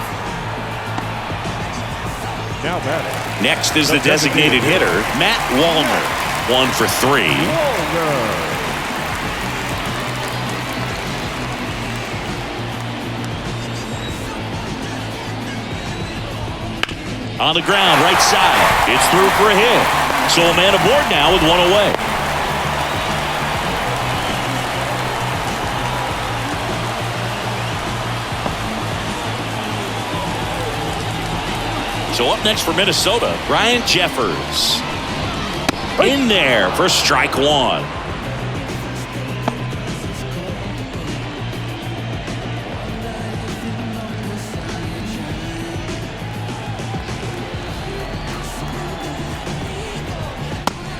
Now batting. Next is the designated hitter, Matt Wallner. 1 for 3. On the ground, right side. It's through for a hit. So a man aboard now with 1 away. So up next for Minnesota, Ryan Jeffers. In there for strike 1.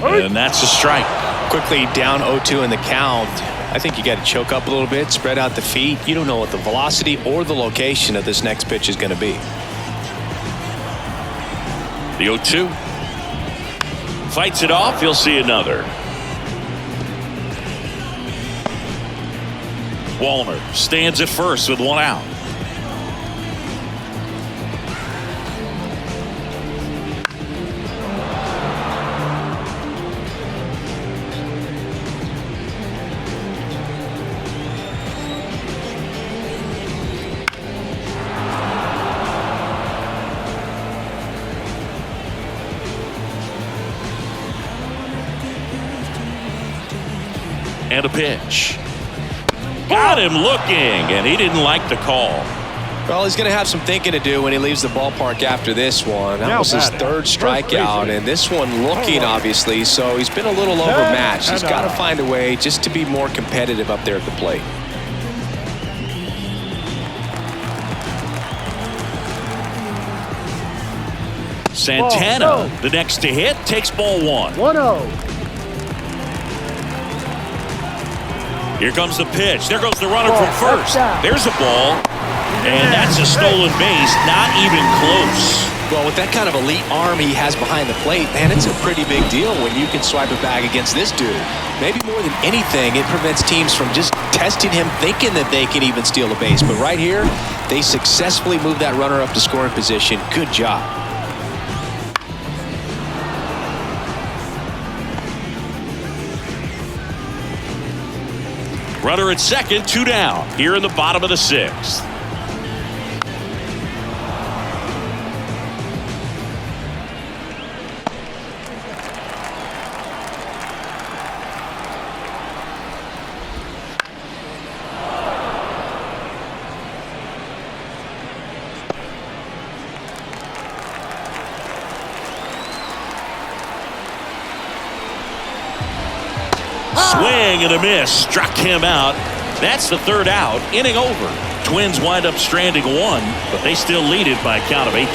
And that's a strike. Quickly down 0-2 in the count. I think you got to choke up a little bit, spread out the feet. You don't know what the velocity or the location of this next pitch is going to be. The 0-2. Fights it off. He'll see another. Wallner stands at first with 1 out. And a pitch. Got him looking, and he didn't like the call. Well, he's going to have some thinking to do when he leaves the ballpark after this one. That was his 3rd strikeout, and this one looking, obviously, so he's been a little overmatched. He's got to find a way just to be more competitive up there at the plate. Santana, Ball, the next to hit, takes ball 1. 1-0. Here comes the pitch. There goes the runner Ball, from first. touchdown. There's a ball, and that's a stolen base. Not even close. Well, with that kind of elite arm he has behind the plate, man, it's a pretty big deal when you can swipe it back against this dude. Maybe more than anything, it prevents teams from just testing him, thinking that they can even steal a base. But right here, they successfully moved that runner up to scoring position. Good job. Runner at second, 2 down. Here in the bottom of the 6th. Swing and a miss. Struck him out. That's the 3rd out. Inning over. Twins wind up stranding 1, but they still lead it by a count of 8-4.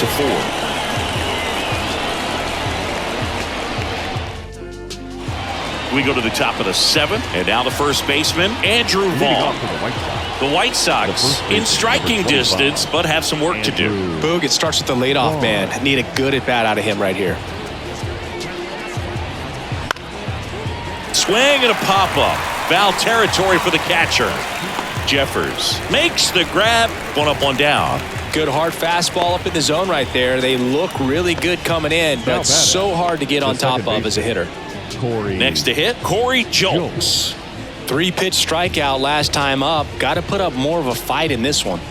We go to the top of the 7th, and now the first baseman, Andrew Vaughn. The White Sox in striking distance, but have some work to do. Boog, it starts with the leadoff man. Need a good at-bat out of him right here. Swing and a pop-up. Foul territory for the catcher. Jeffers makes the grab. 1 up, 1 down. Good hard fastball up in the zone right there. They look really good coming in, but so hard to get on top of as a hitter. Next to hit, Corey Julks. 3-pitch strikeout last time up. Got to put up more of a fight in this one.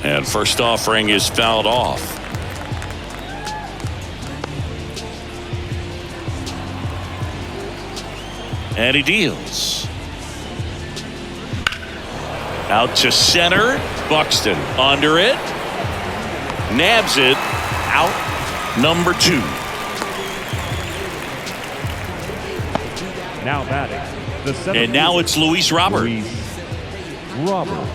And first offering is fouled off. And he deals. Out to center. Buxton under it. Nabs it. Out. Number 2. Now batting. The 7th. And now it's Luis Robert. Robert.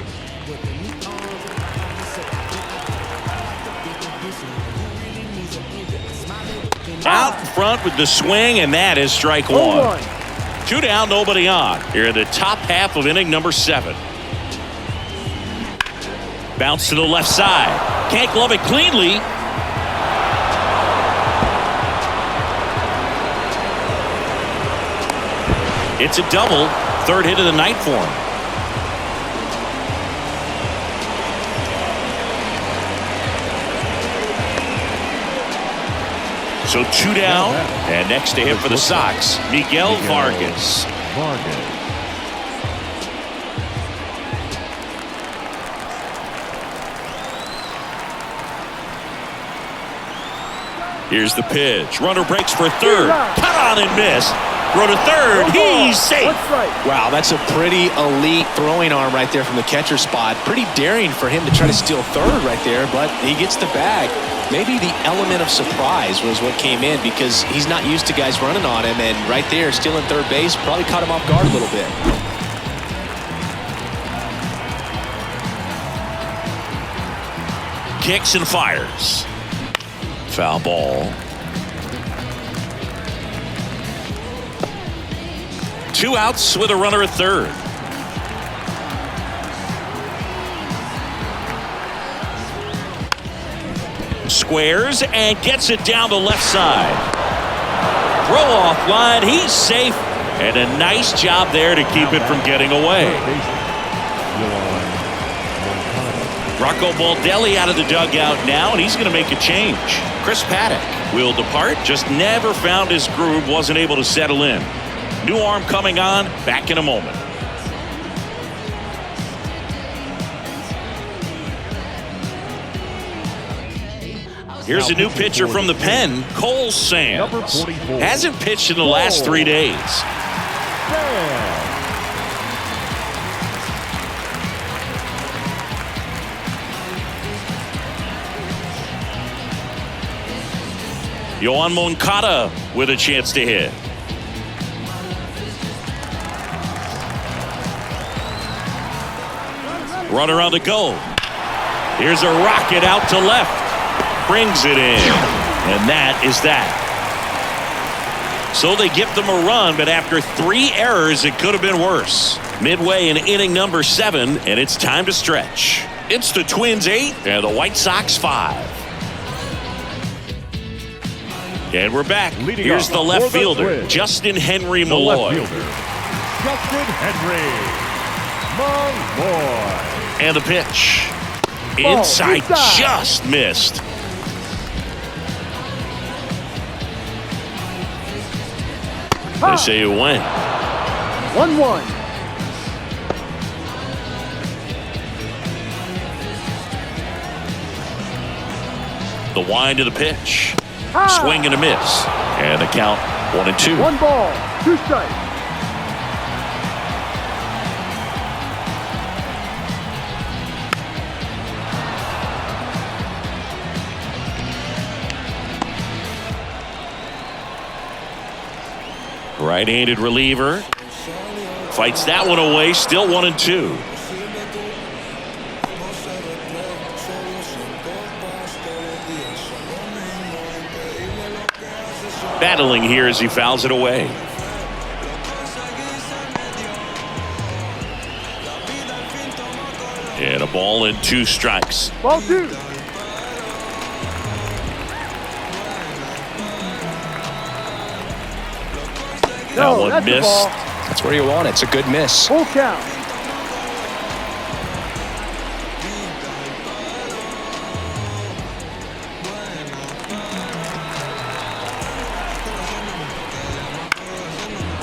Out in front with the swing, and that is strike 1. 2 down, nobody on. Here in the top half of inning number 7. Bounce to the left side. Can't glove it cleanly. It's a double. 3rd hit of the night for him. So 2 down, and next to him for the Sox, Miguel Vargas. Here's the pitch. Runner breaks for 3rd. Cut on and missed. Throw to 3rd. He's safe. Wow, that's a pretty elite throwing arm right there from the catcher spot. Pretty daring for him to try to steal 3rd right there, but he gets the bag. Maybe the element of surprise was what came in because he's not used to guys running on him, and right there, stealing 3rd base probably caught him off guard a little bit. Kicks and fires. Foul ball. 2 outs with a runner at 3rd. Squares and gets it down the left side. Throw off line. He's safe. And a nice job there to keep it from getting away. Rocco Baldelli out of the dugout now, and he's going to make a change. Chris Paddock will depart. Just never found his groove. Wasn't able to settle in. New arm coming on. Back in a moment. Here's a new pitcher from the pen, Cole Sands. Hasn't pitched in the last 3 days. Yoan Moncada with a chance to hit. Runner on the go. Here's a rocket out to left. Brings it in. And that is that. So they give them a run, but after 3 errors, it could have been worse. Midway in inning number 7, and it's time to stretch. It's the Twins 8 and the White Sox 5. And we're back. Leading Here's off the left for the fielder, Twins, Justin Henry the Malloy. left fielder, Justin Henry Malloy. And the pitch. Ball, Inside, inside. just missed. They say you win. 1-1. The wind of the pitch. Swing and a miss. And the count 1-2. 1 ball, 2 strikes. Right-handed reliever. Fights that one away. Still 1-2. Battling here as he fouls it away. And a ball and 2 strikes. Ball 2. That one that's the missed. ball. That's where you want it. It's a good miss. Full count.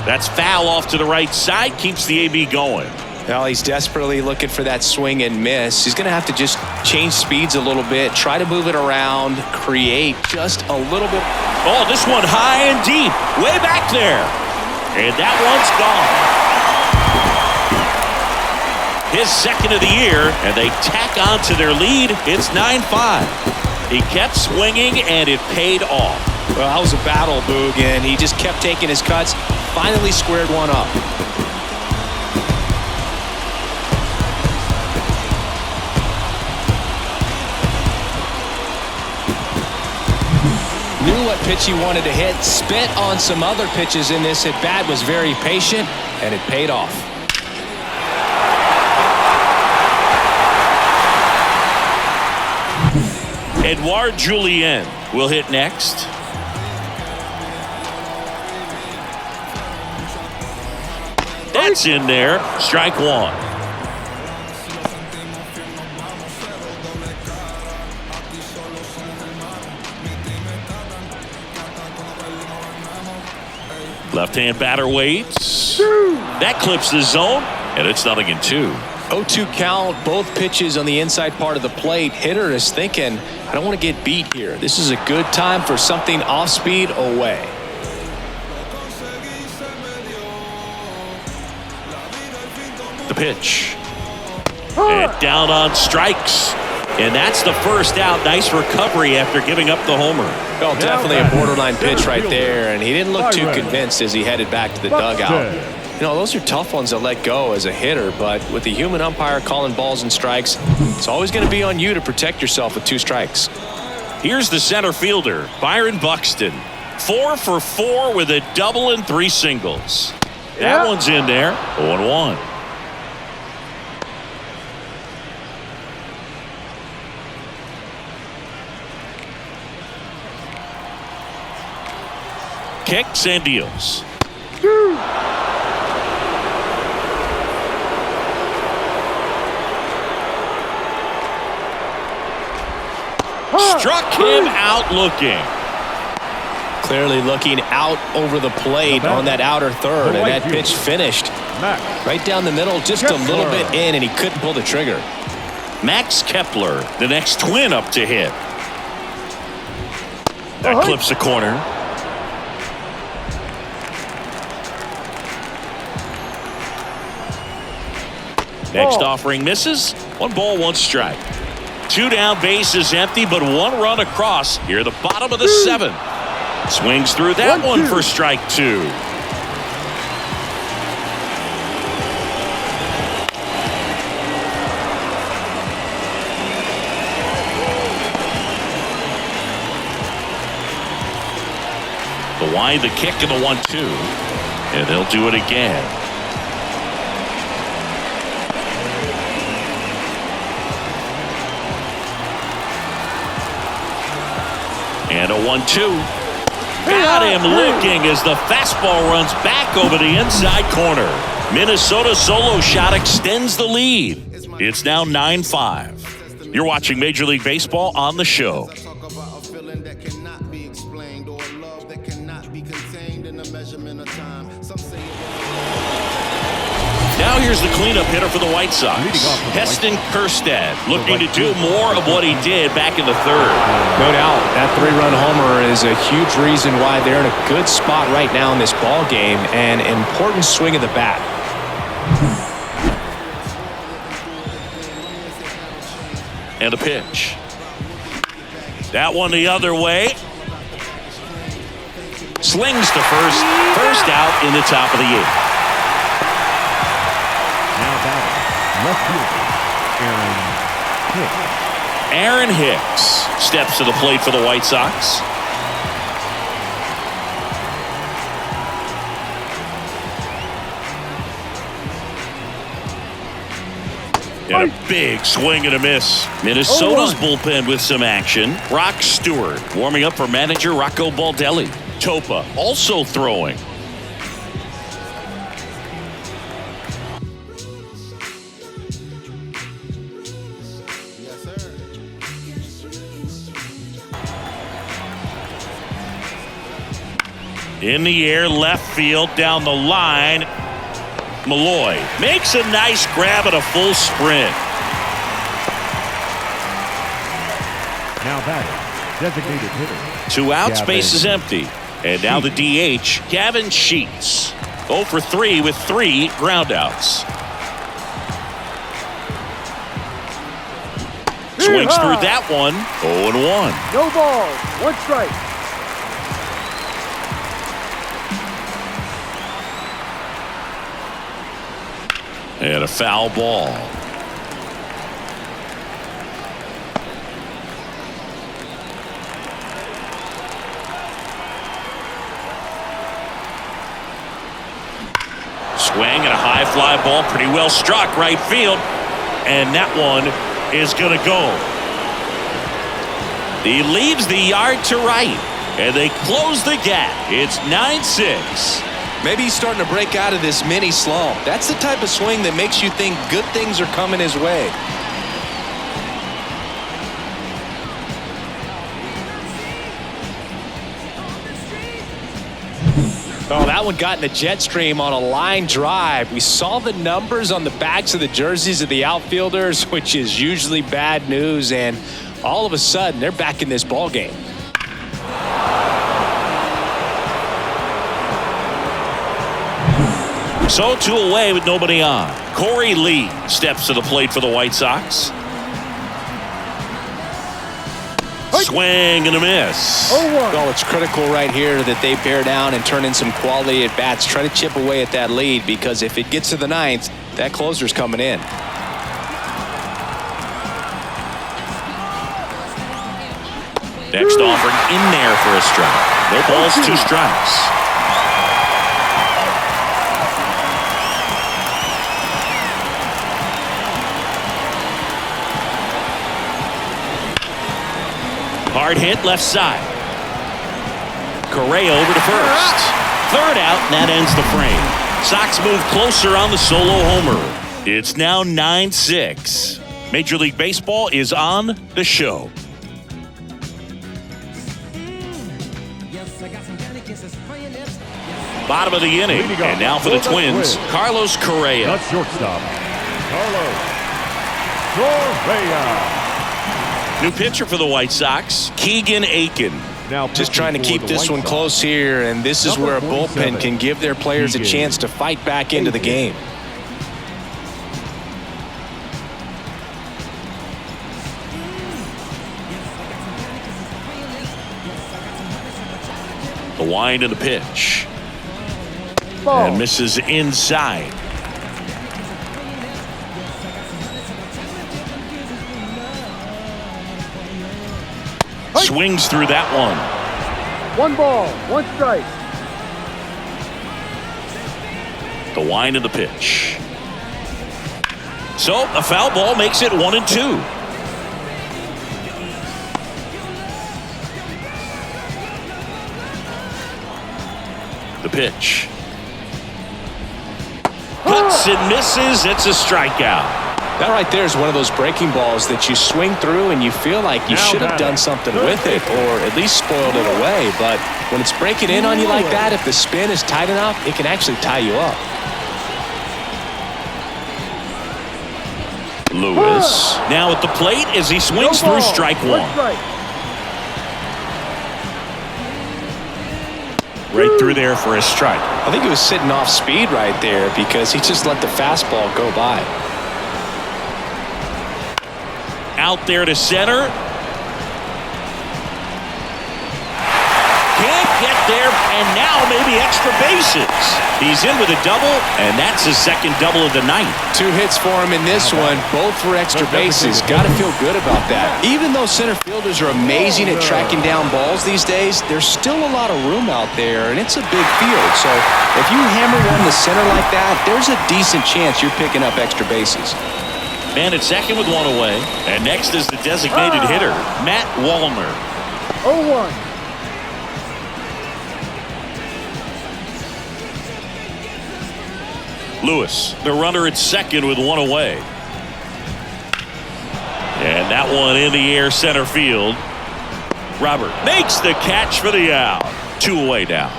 That's foul off to the right side. Keeps the AB going. Well, he's desperately looking for that swing and miss. He's going to have to just change speeds a little bit, try to move it around, create just a little bit. Oh, this one high and deep. Way back there. And that one's gone. His second of the year, and they tack on to their lead. It's 9-5. He kept swinging, and it paid off. Well, that was a battle, Boog, and he just kept taking his cuts. Finally squared one up. Knew what pitch he wanted to hit. Spent on some other pitches in this at bat. Was very patient, and it paid off. Edouard Julien will hit next. That's in there. Strike 1. Left-hand batter waits. That clips the zone, and it's 0-2. 0-2 count, both pitches on the inside part of the plate. Hitter is thinking, I don't want to get beat here. This is a good time for something off speed away. The pitch. And down on strikes. And that's the first out. Nice recovery after giving up the homer. Well, definitely a borderline pitch right there, and he didn't look too convinced as he headed back to the dugout. You know, those are tough ones to let go as a hitter, but with the human umpire calling balls and strikes, it's always going to be on you to protect yourself with 2 strikes. Here's the center fielder, Byron Buxton. 4 for 4 with a double and 3 singles. That one's in there. 0-1. Kicks and deals. Struck him out looking. Clearly looking out over the plate on that outer third, and that pitch finished right down the middle, just a little bit in, and he couldn't pull the trigger. Max Kepler, the next Twin up to hit. That clips the corner. Next offering misses. 1 ball, 1 strike. 2 down, bases empty, but 1 run across. Here, the bottom of the 7th. Swings through that one for strike 2. Why the kick and the 1-2. And they'll do it again. And a 1-2. Got him looking as the fastball runs back over the inside corner. Minnesota solo shot extends the lead. It's now 9-5. You're watching Major League Baseball on the show. Now here's the cleanup hitter for the White Sox. Heston Kjerstad looking to do more of what he did back in the third. No doubt. That 3-run homer is a huge reason why they're in a good spot right now in this ball game. And an important swing of the bat. And a pitch. That one the other way. Slings to first. First out in the top of the 8th. Now batting, left fielder, Aaron Hicks. Aaron Hicks steps to the plate for the White Sox. And a big swing and a miss. Minnesota's bullpen with some action. Brock Stewart warming up for manager Rocco Baldelli. Topa also throwing. In the air, left field, down the line. Malloy makes a nice grab at a full sprint. Now batting, designated hitter. 2 out, Gavin. space is empty. And now the DH, Gavin Sheets. 0 for 3 with 3 groundouts. Swings through that one. 0-1. No balls. 1 strike. And a foul ball. Swing and a high fly ball, pretty well struck right field. And that one is going to go. He leaves the yard to right. And they close the gap. It's 9-6. Maybe he's starting to break out of this mini slump. That's the type of swing that makes you think good things are coming his way. Oh, that one got in the jet stream on a line drive. We saw the numbers on the backs of the jerseys of the outfielders, which is usually bad news, and all of a sudden they're back in this ball game. So 2 away with nobody on. Corey Lee steps to the plate for the White Sox. Swing and a miss. 0-1. Well, it's critical right here that they bear down and turn in some quality at bats. Try to chip away at that lead, because if it gets to the 9th, that closer's coming in. Next offering in there for a strike. No balls, 2 strikes. Hard hit left side. Correa over to first. 3rd out, and that ends the frame. Sox move closer on the solo homer. It's now 9-6. Major League Baseball is on the show. Bottom of the inning, and now for the Twins, Carlos Correa. The shortstop, Carlos Correa. New pitcher for the White Sox, Keegan Aiken. Now Just trying to keep this one close here, and this is where a bullpen can give their players a chance to fight back into the game. The wind of the pitch. Ball. And misses inside. Swings through that one. 1 ball. 1 strike. The wind of the pitch. So a foul ball makes it 1-2. The pitch. Cuts and misses. It's a strikeout. That right there is one of those breaking balls that you swing through and you feel like you should have done something with it or at least spoiled it away. But when it's breaking in on you like that, if the spin is tight enough, it can actually tie you up. Lewis now at the plate as he swings through strike one. Right through there for a strike. I think he was sitting off speed right there because he just let the fastball go by. Out there to center. Can't get there, and now maybe extra bases. He's in with a double, and that's his second double of the night. 2 hits for him in this one, both for extra bases. Got to feel good about that. Even though center fielders are amazing at tracking down balls these days, there's still a lot of room out there, and it's a big field. So if you hammer one to center like that, there's a decent chance you're picking up extra bases. Man at second with 1 away. And next is the designated hitter, Matt Wallner. 0-1. Lewis, the runner at second with 1 away. And that one in the air center field. Robert makes the catch for the out. 2 away now.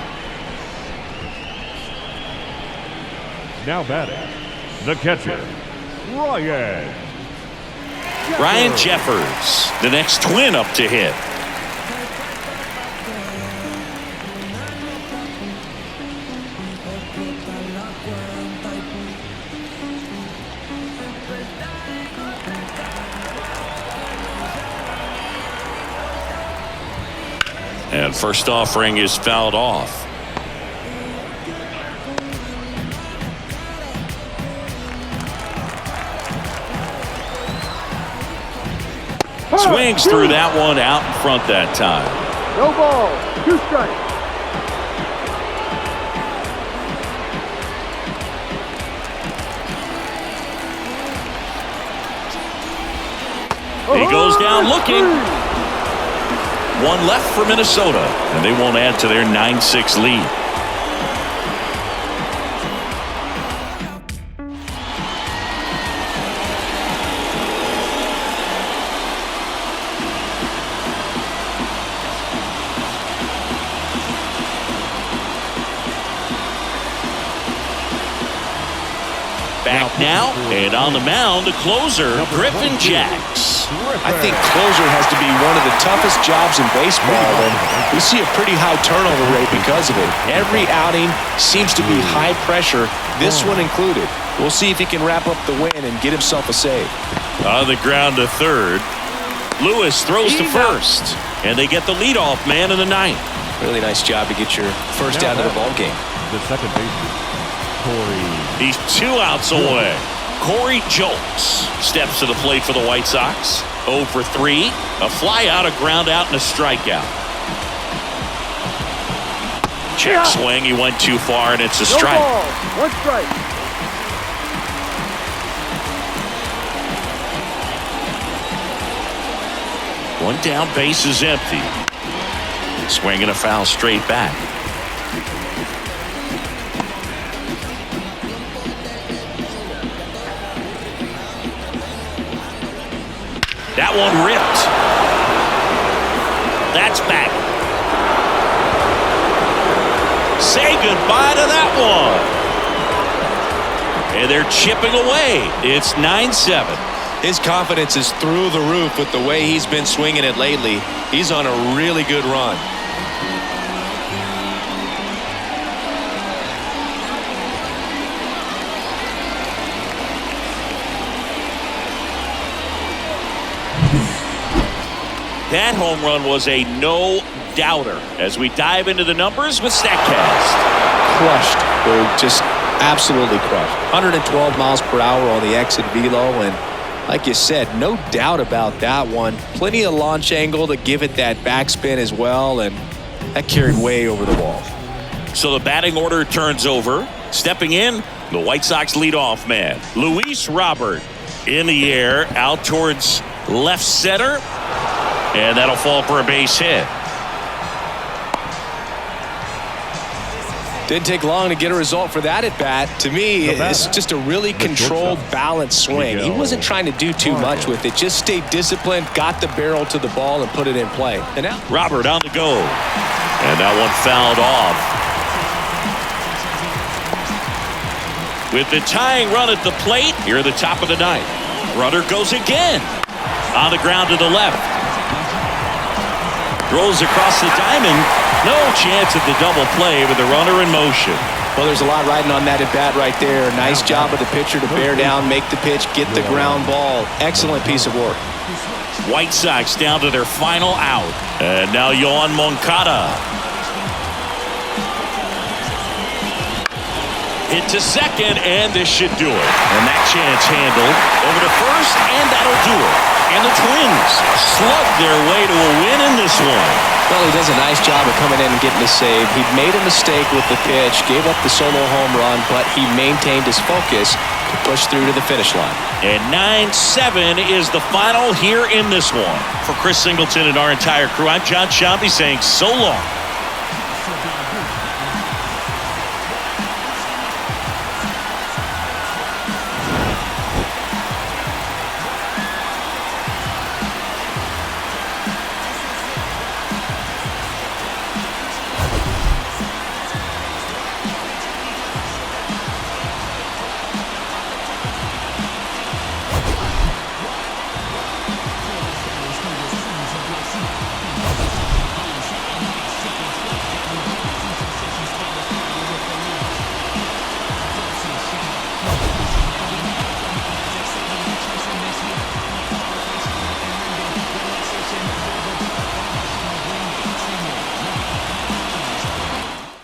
Now batting, the catcher, Ryan Jeffers, the next twin up to hit. And first offering is fouled off. Swings through that one out in front that time. No ball. 2 strikes. He goes down looking. 1 left for Minnesota, and they won't add to their 9-6 lead. Back now, and on the mound, the closer, Griffin Jacks. I think closer has to be one of the toughest jobs in baseball, and we see a pretty high turnover rate because of it. Every outing seems to be high pressure, this one included. We'll see if he can wrap up the win and get himself a save. On the ground to third. Lewis throws to first, and they get the leadoff man in the 9th. Really nice job to get your first out of the ball game. the second baseman, Corey. He's 2 outs away. Corey Jolks steps to the plate for the White Sox. 0 for 3. A fly out, a ground out, and a strikeout. Check swing. He went too far, and it's a strike. No ball. 1 strike. One down, base is empty. Swinging a foul straight back. That one ripped. That's back. Say goodbye to that one. And they're chipping away. It's 9-7. His confidence is through the roof with the way he's been swinging it lately. He's on a really good run. That home run was a no-doubter. As we dive into the numbers with StatCast. Crushed. They're just absolutely crushed. 112 miles per hour on the exit velo, and like you said, no doubt about that one. Plenty of launch angle to give it that backspin as well, and that carried way over the wall. So the batting order turns over. Stepping in, The White Sox leadoff man, Luis Robert, in the air, out towards left center, and that'll fall for a base hit. Didn't take long to get a result for that at bat. To me, it's just a really controlled, balanced swing. He wasn't trying to do too much with it. Just stayed disciplined, got the barrel to the ball, and put it in play. And now Robert on the go. And that one fouled off. With the tying run at the plate, here at the top of the ninth. Runner goes again. On the ground to the left. Rolls across the diamond. No chance at the double play with the runner in motion. Well, there's a lot riding on that at bat right there. Nice job of the pitcher to bear down, make the pitch, get the ground ball. Excellent piece of work. White Sox down to their final out. And now Yoan Moncada. Hit to second, and this should do it. And that chance handled over to first, and that'll do it. And the Twins slug their way to a win in this one. Well, he does a nice job of coming in and getting the save. He made a mistake with the pitch, gave up the solo home run, but he maintained his focus to push through to the finish line. And 9-7 is the final here in this one. For Chris Singleton and our entire crew, I'm John Shambi saying so long.